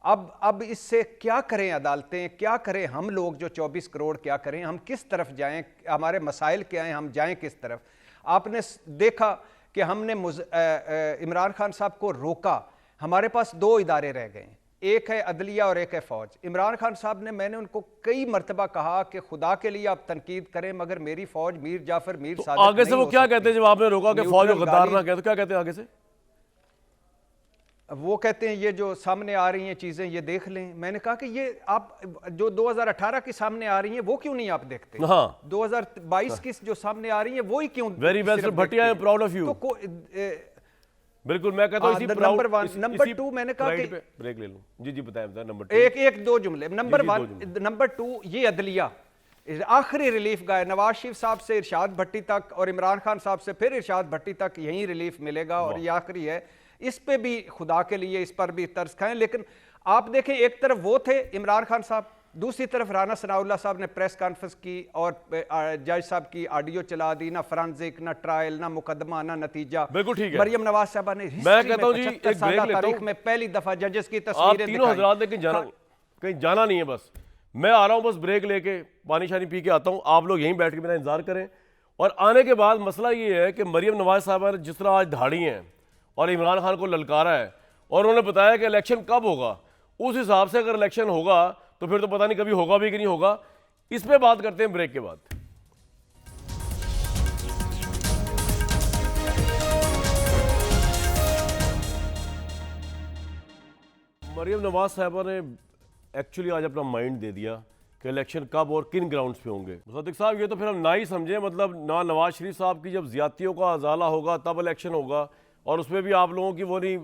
अब इससे क्या करें अदालतें, क्या करें हम लोग जो 24 करोड़, क्या करें हम, किस तरफ जाएं, हमारे मसाइल क्या हैं, हम जाएं किस तरफ? आपने देखा कि हमने इमरान खान साहब को रोका, हमारे पास 2 इदारे रह गए, एक है अदलिया और एक है फौज। इमरान खान साहब ने, मैंने उनको कई मरतबा कहा कि खुदा के लिए आप तनकीद करें, मगर मेरी फौज मीर जाफर मीर तो सादिक आगे से वो क्या कहते हैं जब आपने रोका कि फौज गद्दार ना कहे, तो क्या कहते हैं आगे से? वो कहते हैं ये जो सामने आ रही हैं चीजें ये देख लें। मैंने कहा कि ये आप जो 2018 की सामने आ रही हैं वो क्यों नहीं आप देखते? हाँ, 2022 की जो सामने आ रही हैं वो ही क्यों? Very well sir Bhatia, I am proud of you. बिल्कुल, मैं कहता हूं इसी नंबर 1 नंबर 2 मैंने कहा कि ब्रेक ले लूं। जी बताएं नंबर 2। एक दो जुमले। नंबर 1 नंबर 2 ये अदलिया आखिरी रिलीफ गए नवाज शरीफ साहब से इरशाद भट्टी तक और इमरान खान साहब से फिर इरशाद भट्टी तक यही रिलीफ मिलेगा और ये आखिरी है। इस पे भी खुदा के लिए इस पर भी तर्स खाएं। लेकिन आप देखें, एक तरफ वो थे इमरान खान साहब, दूसरी तरफ राना सनाउल्लाह साहब ने प्रेस कॉन्फ्रेंस की और जज साहब की ऑडियो चला दी, ना फोरेंसिक, ना ट्रायल, ना मुकदमा, ना नतीजा। बिल्कुल ठीक है। मरियम नवाज साहब ने मैं कहता हूं जी एक ब्रेक लेता हूं में पहली दफा जजेस की तस्वीरें तीनों हजरात ने कहीं जाना नहीं है, बस मैं आ रहा हूं, बस ब्रेक लेके पानी शानी पी के आता हूं। आप लोग यहीं बैठ के मेरा इंतजार करें। और आने के बाद मसला ये है कि मरियम नवाज साहब जिस तरह आज धाड़ी हैं और इमरान खान को ललकारा है और उन्होंने बताया कि इलेक्शन कब होगा, उस हिसाब से अगर इलेक्शन होगा तो फिर तो पता नहीं कभी होगा भी कि नहीं होगा। इस पे बात करते हैं ब्रेक के बाद। मरियम नवाज साहबा ने एक्चुअली आज अपना माइंड दे दिया कि इलेक्शन कब और किन ग्राउंड्स पे होंगे। मुसद्दिक साहब, ये तो फिर हम ना ही समझें, मतलब ना नवाज शरीफ साहब की जब ज्यादतियों का अजाला होगा तब इलेक्शन होगा, और उसमें भी आप लोगों की वो नहीं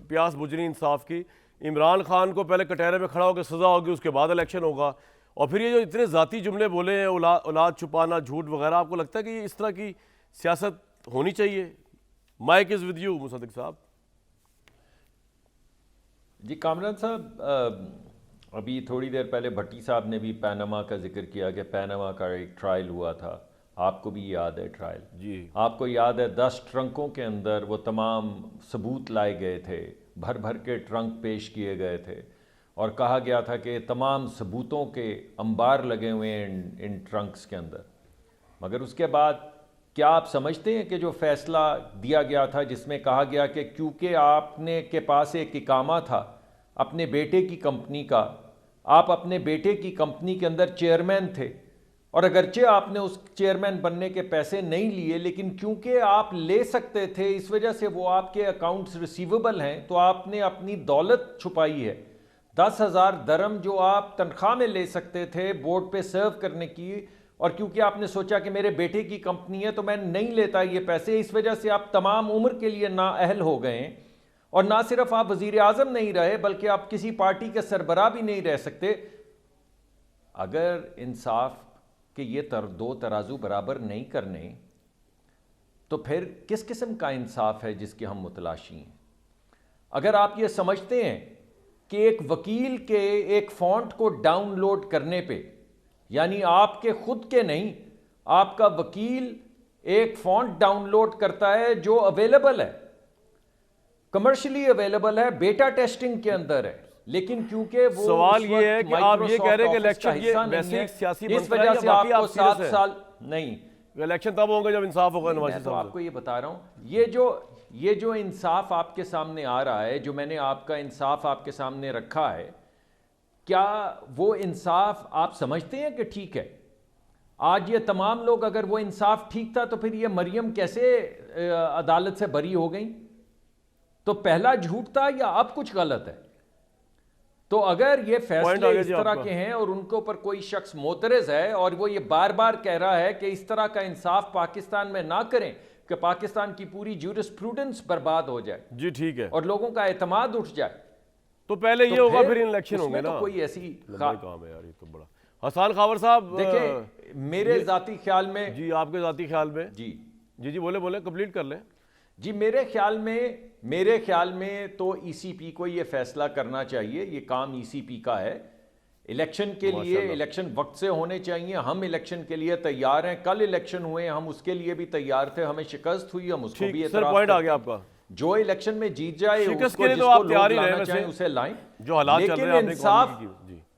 प्यास बुझनी इंसाफ की। इमरान खान को पहले कटहरे में खड़ा होकर सज़ा होगी, उसके बाद इलेक्शन होगा। और फिर ये जो इतने ज़ाती जुमले बोले हैं, औलाद छुपाना, झूठ वगैरह, आपको लगता है कि इस तरह की सियासत होनी चाहिए? Mike is with you Musaddiq साहब। जी कामरान साहब, अभी थोड़ी देर पहले भट्टी साहब ने भी पैनामा का जिक्र किया कि पैनामा का एक ट्रायल हुआ था, आपको भी याद है ट्रायल? जी, आपको याद है 10 ट्रंकों के अंदर वो तमाम सबूत लाए गए थे, भर भर के ट्रंक पेश किए गए थे और कहा गया था कि तमाम सबूतों के अंबार लगे हुए हैं इन ट्रंक्स के अंदर। मगर उसके बाद क्या आप समझते हैं कि जो फैसला दिया गया था जिसमें कहा गया कि क्योंकि आपने के पास एक इकामा था अपने बेटे की कंपनी का, आप अपने बेटे की कंपनी के अंदर चेयरमैन थे और अगरचे आपने उस चेयरमैन बनने के पैसे नहीं लिए, लेकिन क्योंकि आप ले सकते थे इस वजह से वो आपके अकाउंट्स रिसीवेबल हैं, तो आपने अपनी दौलत छुपाई है। 10,000 दरम जो आप तनख्वाह में ले सकते थे बोर्ड पे सर्व करने की, और क्योंकि आपने सोचा कि मेरे बेटे की कंपनी है तो मैं नहीं लेता ये पैसे, इस वजह से आप तमाम उम्र के लिए नाअहल हो गए। और ना सिर्फ आप वजीर आज़म नहीं रहे बल्कि आप किसी पार्टी के सरबराह भी नहीं रह सकते। अगर इंसाफ के ये दो तराजू बराबर नहीं करने तो फिर किस किस्म का इंसाफ है जिसके हम मुतलाशी हैं? अगर आप ये समझते हैं कि एक वकील के एक फॉन्ट को डाउनलोड करने पे, यानी आपके खुद के नहीं, आपका वकील एक फॉन्ट डाउनलोड करता है जो अवेलेबल है, कमर्शियली अवेलेबल है, बेटा टेस्टिंग के अंदर है, लेकिन क्योंकि वो सवाल ये है कि आप ये कह रहे हैं कि इलेक्शन ये वैसे एक सियासी इस वजह से आपको 7 साल नहीं, इलेक्शन तब होंगे जब इंसाफ होगा नवाज मैं शरीफ तो साहब आपको ये बता रहा हूं, ये जो इंसाफ आपके सामने आ रहा है, जो मैंने आपका इंसाफ आपके सामने रखा है, क्या वो इंसाफ आप समझते हैं कि ठीक है? आज ये तमाम लोग, अगर वो इंसाफ ठीक था तो फिर ये मरियम कैसे अदालत से बरी हो गई? तो पहला झूठ था या अब कुछ गलत है? तो अगर ये फैसले इस तरह के हैं और उनके ऊपर कोई शख्स मोतरज है और वो ये बार बार कह रहा है कि इस तरह का इंसाफ पाकिस्तान में ना करें कि पाकिस्तान की पूरी ज्यूरिस्प्रूडेंस बर्बाद हो जाए, जी ठीक है, और लोगों का एतमाद उठ जाए, तो पहले ये होगा फिर इलेक्शन होंगे तो ना। कोई ऐसी काम है यार, ये तो बड़ा। हसन खावर साहब देखिए, मेरे जाती ख्याल में, जी आपके जाती ख्याल में, जी जी जी बोले बोले कंप्लीट कर लें। जी, मेरे ख्याल में तो ईसीपी को ये फैसला करना चाहिए, ये काम ईसीपी का है। इलेक्शन के लिए, इलेक्शन वक्त से होने चाहिए, हम इलेक्शन के लिए तैयार हैं। कल इलेक्शन हुए, हम उसके लिए भी तैयार थे, हमें शिकस्त हुई, हम उसको भी सर पॉइंट आ गया आपका। जो इलेक्शन में जीत जाए उसको जिसको लोग लाना चाहें उसे लाएं, जो हालात चल रहे हैं इंसाफ,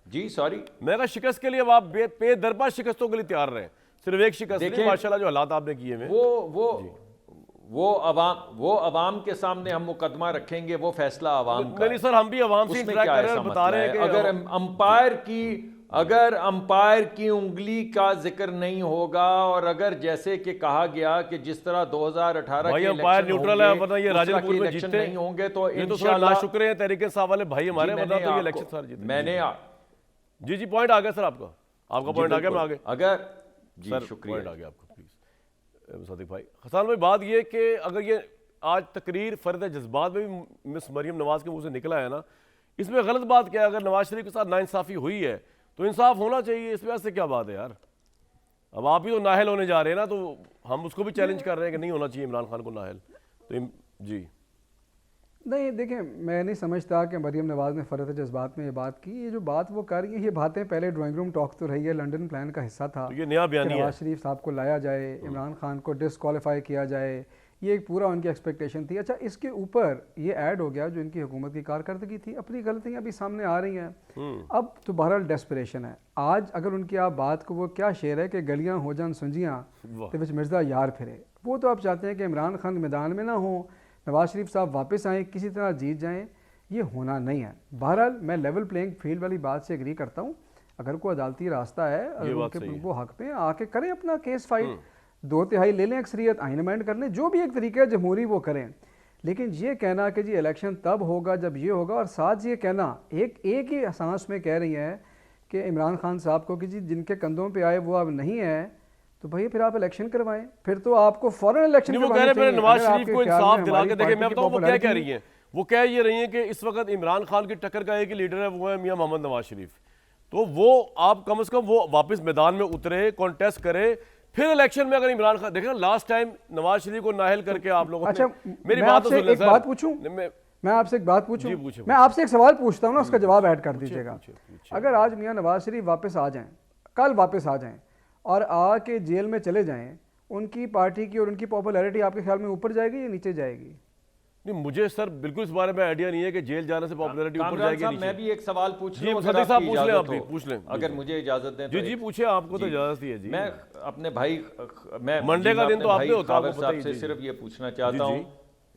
जी सॉरी, मैं कहा शिकस्त के लिए आप बेदरपा शिकस्तों के लिए तैयार रहे, सिर्फ एक शिकस्त नहीं, माशाल्लाह जो हालात आपने किए हैं वो अवाम के सामने हम मुकदमा रखेंगे, वो फैसला अवाम का। नहीं सर, हम भी अवाम से इंटरेक्ट कर रहे हैं, बता रहे हैं कि अगर अंपायर की उंगली का जिक्र नहीं होगा, और अगर जैसे कि कहा गया कि जिस तरह 2018 के अंपायर न्यूट्रल है, वरना ये राजनपुर में इलेक्शन नहीं होंगे, तो इंशाल्लाह शुक्र है तहरीक इंसाफ वाले भाई हमारे, वरना तो ये इलेक्शन सारे जीते। मैंने जी जी पॉइंट आ गया सर, आपका पॉइंट आ गया, मैं आगे अगर जी शुक्रिया आ गया आपका, प्लीज सादिक भाई। हसन भाई, बात ये कि अगर ये आज तकरीर फर्द जज्बात में भी मिस मरियम नवाज के मुंह से निकला है ना, इसमें गलत बात क्या है? अगर नवाज शरीफ के साथ नाइंसाफ़ी हुई है तो इंसाफ होना चाहिए, इस वजह से क्या बात है यार? अब आप ही तो नाहल होने जा रहे हैं ना, तो हम उसको भी चैलेंज कर रहे हैं कि नहीं होना चाहिए इमरान खान को नाहल। तो जी नहीं, देखें, मैं नहीं समझता कि मरियम नवाज़ ने फ़र्द जज्बात में ये बात की। ये जो बात वो कर रही है, ये बातें पहले ड्राइंग रूम टॉक तो रही है, लंदन प्लान का हिस्सा था। तो ये नया बयान है, नवाज शरीफ साहब को लाया जाए, इमरान खान को डिसक्वालीफाई किया जाए, ये एक पूरा उनकी एक्सपेक्टेशन थी। अच्छा, इसके ऊपर ये ऐड हो गया जो इनकी हुकूमत की कारकर्दगी थी, अपनी गलतियाँ भी सामने आ रही हैं। अब तो बहरहाल डेस्परेशन है। आज अगर उनकी आप बात को, वो क्या शेर है कि गलियाँ हो जान सुंजियाँ तो विच मिर्ज़ा यार फिरे, वो तो आप चाहते हैं कि इमरान खान मैदान में ना हो, नवाज शरीफ साहब वापस आएँ, किसी तरह जीत जाएँ, ये होना नहीं है। बहरहाल मैं लेवल प्लेइंग फील्ड वाली बात से एग्री करता हूँ। अगर कोई अदालती रास्ता है, अगर वो हक पे आके करें अपना केस फाइल, 2/3 ले लें अक्सरियत, आइन अमेंड कर लें, जो भी एक तरीका है जमहूरी वो करें। लेकिन ये कहना कि जी इलेक्शन तब होगा जब ये होगा, और साथ ये कहना एक ही सांस में कह रही है कि इमरान खान साहब को कि जी जिनके कंधों पे आए वो अब नहीं है, तो भैया फिर आप इलेक्शन करवाएं, फिर तो आपको फौरन इलेक्शन करवाने चाहिए। नवाज शरीफ को इंसाफ दिला के देखें, मैं बताऊं वो क्या कह रही हैं। वो कह ये रही हैं कि इस वक्त इमरान खान की टक्कर का एक ही लीडर है, वो है मियां मोहम्मद नवाज शरीफ। तो वो आप कम से कम वो वापस मैदान में उतरे, कॉन्टेस्ट करे, फिर इलेक्शन में अगर इमरान खान, देखना लास्ट टाइम नवाज शरीफ को नाहल करके आप लोगों अच्छा, मेरी बात तो एक बात पूछूं, मैं आपसे एक बात पूछूं, मैं आपसे एक सवाल पूछता हूं ना, उसका जवाब ऐड कर दीजिएगा। अगर आज मियां नवाज शरीफ वापस आ जाएं, कल वापस आ जाएं और आके जेल में चले जाएं, उनकी पार्टी की और उनकी पॉपुलैरिटी आपके ख्याल में ऊपर जाएगी या नीचे जाएगी? नहीं, मुझे सर बिल्कुल इस बारे में आइडिया नहीं है कि जेल जाने से पॉपुलैरिटी ऊपर जाएगी नीचे। मैं भी एक सवाल पूछ लूं, साहब पूछ लें, आप भी पूछ लें अगर मुझे इजाजत दें। जी जी पूछे, आपको तो इजाजत ही है जी। मैं अपने भाई, मैं मंडे का दिन तो आपने होता है, साहब से सिर्फ ये पूछना चाहता हूँ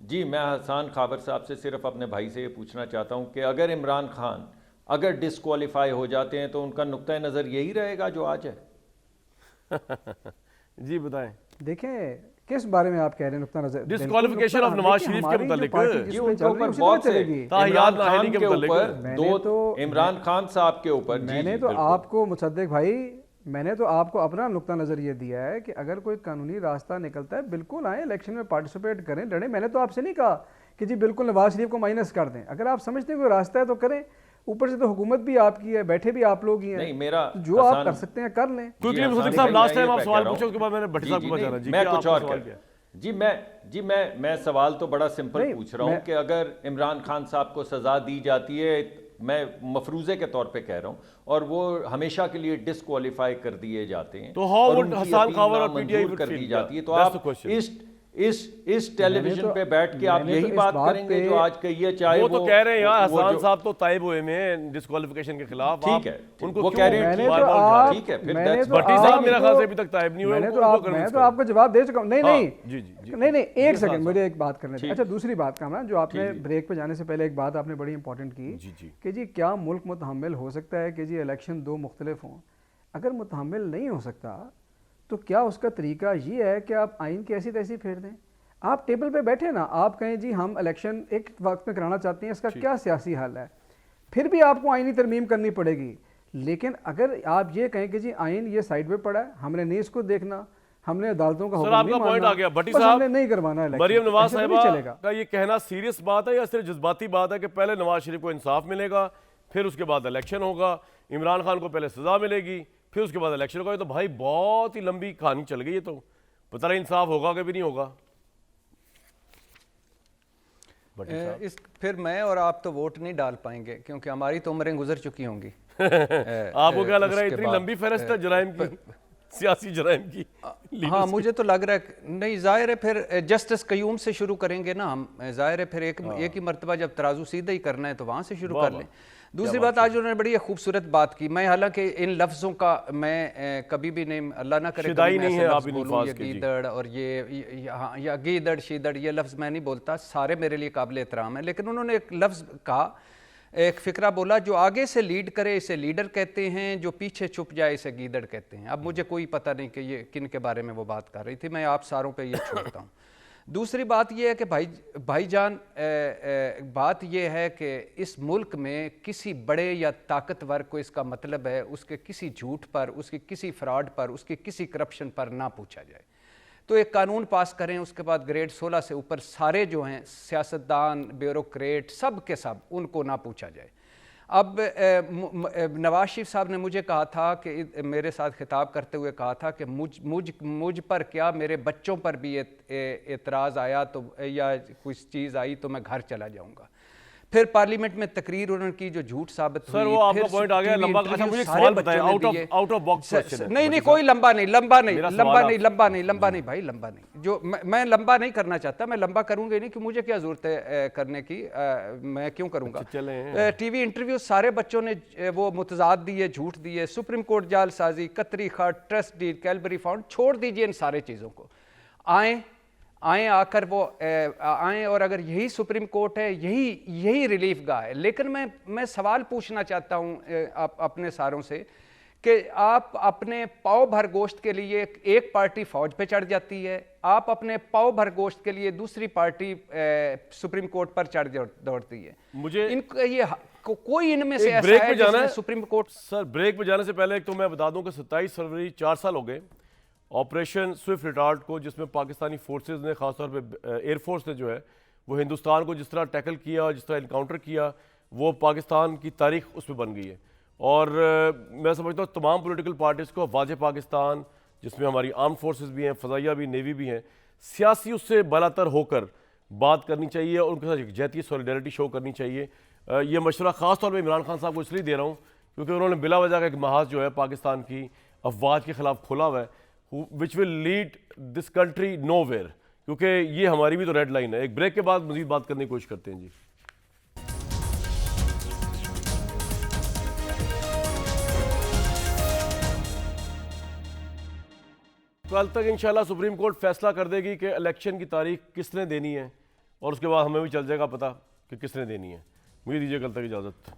जी, मैं हसन खाबर साहब से सिर्फ अपने भाई से ये पूछना चाहता हूँ कि अगर इमरान खान अगर डिस्क्वालीफाई हो जाते हैं तो उनका नुक्ता नज़र यही रहेगा जो आज है? जी बताएं। देखें किस बारे में आप कह रहे हैं नुक्ता नजर? डिस्क्वालिफिकेशन ऑफ नवाज शरीफ के मुतालिक इमरान खान साहब के ऊपर मैंने तो आपको मुसद्दिक भाई, मैंने तो आपको अपना नुक्ता नज़र ये दिया है कि अगर कोई कानूनी रास्ता निकलता है बिल्कुल आए, इलेक्शन में पार्टिसिपेट करें, लड़ें। मैंने तो आपसे नहीं कहा कि जी बिल्कुल नवाज शरीफ को माइनस कर दें। अगर आप समझते हैं कोई रास्ता है तो करें, ऊपर से तो हुकूमत भी आपकी है, बैठे भी आप लोग ही हैं। नहीं, मेरा जो आप कर सकते हैं कर लें। क्विकली मुसद्दिक साहब लास्ट टाइम आप सवाल पूछो, उसके बाद मैंने भट्टी साहब को बजाना जी। मैं कुछ और मैं सवाल तो बड़ा सिंपल नहीं, पूछ रहा हूँ कि अगर इमरान खान साहब को सजा दी जाती है, मैं मफरूजे के तौर पे कह रहा हूँ, और वो हमेशा के लिए डिस्क्वालीफाई कर दिए जाते हैं, तो how और would उनकी हसन अपील खावर और नामंजूर PTI would कर feel? दी जाती है, तो That's the आप question. इस टेलीविजन पे बैठ के आप मैंने यही तो इस बात बात करेंगे पे- जो आज कही है, चाहे वो तो कह रहे हैं यार, वो हसन जो- साहब तो ताइब हुए में डिस्क्वालिफिकेशन के खिलाफ। ठीक है, उनको वो क्यों कह रहे हैं, मैंने बार तो बार आप उठा रहे हैं? ठीक है, फिर मैंने that's तो भट्टी साहब आपको- मेरा ख्याल से अभी तक ताइब नहीं हुए, मैंने तो उनको आप convince मैं तो करो। आपको जवाब दे चुका हूँ। नहीं हाँ, नहीं जी, जी, जी। नहीं नहीं, एक जी, सेकंड हाँ, मुझे एक बात करने दें। ठीक। अच्छा, दूसरी बात कामरान, जो आपने ठीक, जी। ब्रेक पे जाने से पहले एक बात आपने बड़ी इंपॉर्टेंट की जी, जी। कि जी क्या मुल्क मुतहम्मिल हो सकता है कि जी इलेक्शन दो मुख्तलिफ हों? अगर मुतहम्मिल नहीं हो सकता तो क्या उसका तरीका ये है कि आप आइन की ऐसी तैसी फेर दें? आप टेबल पे बैठे ना, आप कहें जी हम इलेक्शन एक वक्त में कराना चाहते हैं, इसका क्या सियासी हल है, फिर भी आपको आइनी तरमीम करनी पड़ेगी। लेकिन अगर आप ये कहें कि जी आइन ये साइड पे पड़ा है, हमने नहीं इसको देखना, हमने अदालतों का सर हुक्म आपका नहीं पॉइंट मानना, आ गया भट्टी बस साहब। हमने नहीं करवाना इलेक्शन, मरियम नवाज ऐसे तो नहीं साहिबा चलेगा। का ये कहना सीरियस बात है या सिर्फ जज्बाती बात है कि पहले नवाज शरीफ को इंसाफ मिलेगा, फिर उसके बाद इलेक्शन होगा, इमरान खान को पहले सजा मिलेगी, फिर उसके बाद इलेक्शन होगा? ये तो भाई बहुत ही लंबी कहानी चल गई है, तो पता नहीं इंसाफ होगा कि भी नहीं होगा। भट्टी साहब। इस फिर मैं और आप तो वोट नहीं डाल पाएंगे क्योंकि हमारी तो उम्रें गुजर चुकी होंगी। आपको क्या लग रहा है उसके इतनी बाद, लंबी फहरिस्त है जराइम की, सियासी जराइम की? हाँ मुझे तो लग रहा है नहीं, जाहिर है फिर जस्टिस कयूम से शुरू करेंगे ना हम, जाहिर है फिर एक ही मरतबा जब तराजू सीधा ही करना है तो वहाँ से शुरू वाह, कर लें। वाह। दूसरी बात, आज उन्होंने बड़ी खूबसूरत बात की। मैं हालांकि इन लफ्ज़ों का मैं कभी भी नहीं, अल्लाह ना करे शिदाई कभी मैं नहीं ऐसे है लफ्ज़ आप इन बोलूं, अल्फाज या के, जी। गीदड़ और ये हाँ, या गीदड़ शीदड़, ये लफ्ज़ मैं नहीं बोलता, सारे मेरे लिए काबिल एहतराम है। लेकिन उन्होंने एक लफ्ज़ कहा, एक फ़िक्रा बोला, जो आगे से लीड करे इसे लीडर कहते हैं, जो पीछे छुप जाए इसे गीदड़ कहते हैं। अब मुझे कोई पता नहीं कि ये किन के बारे में वो बात कर रही थी, मैं आप सारों पे ये छोड़ता हूँ। दूसरी बात ये है कि भाईजान, बात ये है कि इस मुल्क में किसी बड़े या ताकतवर को इसका मतलब है उसके किसी झूठ पर, उसकी किसी फ्रॉड पर, उसकी किसी करप्शन पर ना पूछा जाए। तो एक कानून पास करें, उसके बाद ग्रेड 16 से ऊपर सारे जो हैं सियासतदान, ब्यूरोक्रेट, सब के सब, उनको ना पूछा जाए। अब नवाज शरीफ साहब ने मुझे कहा था कि मेरे साथ खिताब करते हुए कहा था कि मुझ पर क्या, मेरे बच्चों पर भी एतराज़ आया तो, या कुछ चीज़ आई तो मैं घर चला जाऊंगा। फिर पार्लियामेंट में तकरीर उन्होंने की जो झूठ साबित हुई। सर वो आपका फिर पॉइंट आ गया टीवी लंबा। इंटरव्यू अच्छा मुझे एक सारे सवाल बताएं, बच्चों ने दिए। आउट ऑफ बॉक्स क्वेश्चन है। नहीं कोई लंबा नहीं मेरा सवाल लंबा नहीं भाई, लंबा नहीं। जो मैं लंबा नहीं करना चाहता, मैं लंबा करूंगा नहीं कि मुझे क्या जरूरत है करने की, मैं क्यों करूंगा। चलें। टीवी इंटरव्यू सारे बच्चों ने वो मुतजाद दिए, झूठ दिए, सुप्रीम कोर्ट जालसाजी, कतरी खट, ट्रस्ट डीड, कैलबरी फाउंड, छोड़ दीजिए इन सारे चीज़ों को। आए आकर वो आए, और अगर यही सुप्रीम कोर्ट है, यही रिलीफ गाह है। लेकिन मैं सवाल पूछना चाहता हूँ अपने सारों से कि आप अपने पाव भर गोश्त के लिए एक पार्टी फौज पे चढ़ जाती है, आप अपने पाव भर गोश्त के लिए दूसरी पार्टी सुप्रीम कोर्ट पर चढ़ दौड़ती है। मुझे ये कोई इनमें से ऐसा ब्रेक है पे जाना जिसने है सुप्रीम कोर्ट। सर ब्रेक पे जाने से पहले एक तो मैं बता दूं कि 27 फरवरी 4 साल हो गए ऑपरेशन स्विफ्ट रिटार्ट को, जिसमें पाकिस्तानी फोर्सेस ने, खासतौर पे एयरफोर्स ने जो है वो हिंदुस्तान को जिस तरह टैकल किया और जिस तरह इनकाउंटर किया, वो पाकिस्तान की तारीख उसमें बन गई है। और मैं समझता हूँ तमाम पॉलिटिकल पार्टीज़ को वाज़े पाकिस्तान, जिसमें हमारी आर्म फोर्सेस भी हैं, फ़ज़ाइया भी, नेवी भी हैं, सियासी उससे बालातर होकर बात करनी चाहिए और उनके साथ यकजहती सॉलिडारिटी शो करनी चाहिए। ये मशवरा ख़ास तौर पर इमरान खान साहब को इसलिए दे रहा हूँ क्योंकि उन्होंने बिला वजह का एक महाज जो है पाकिस्तान की अफवाज के ख़िलाफ़ खोला हुआ है, which will lead this country nowhere, क्योंकि ये हमारी भी तो रेड लाइन है। एक ब्रेक के बाद मज़ीद बात करने की कोशिश करते हैं जी। कल तक इंशाल्लाह सुप्रीम कोर्ट फैसला कर देगी कि इलेक्शन की तारीख किसने देनी है, और उसके बाद हमें भी चल जाएगा पता कि किसने देनी है। मुझे दीजिए कल तक इजाज़त।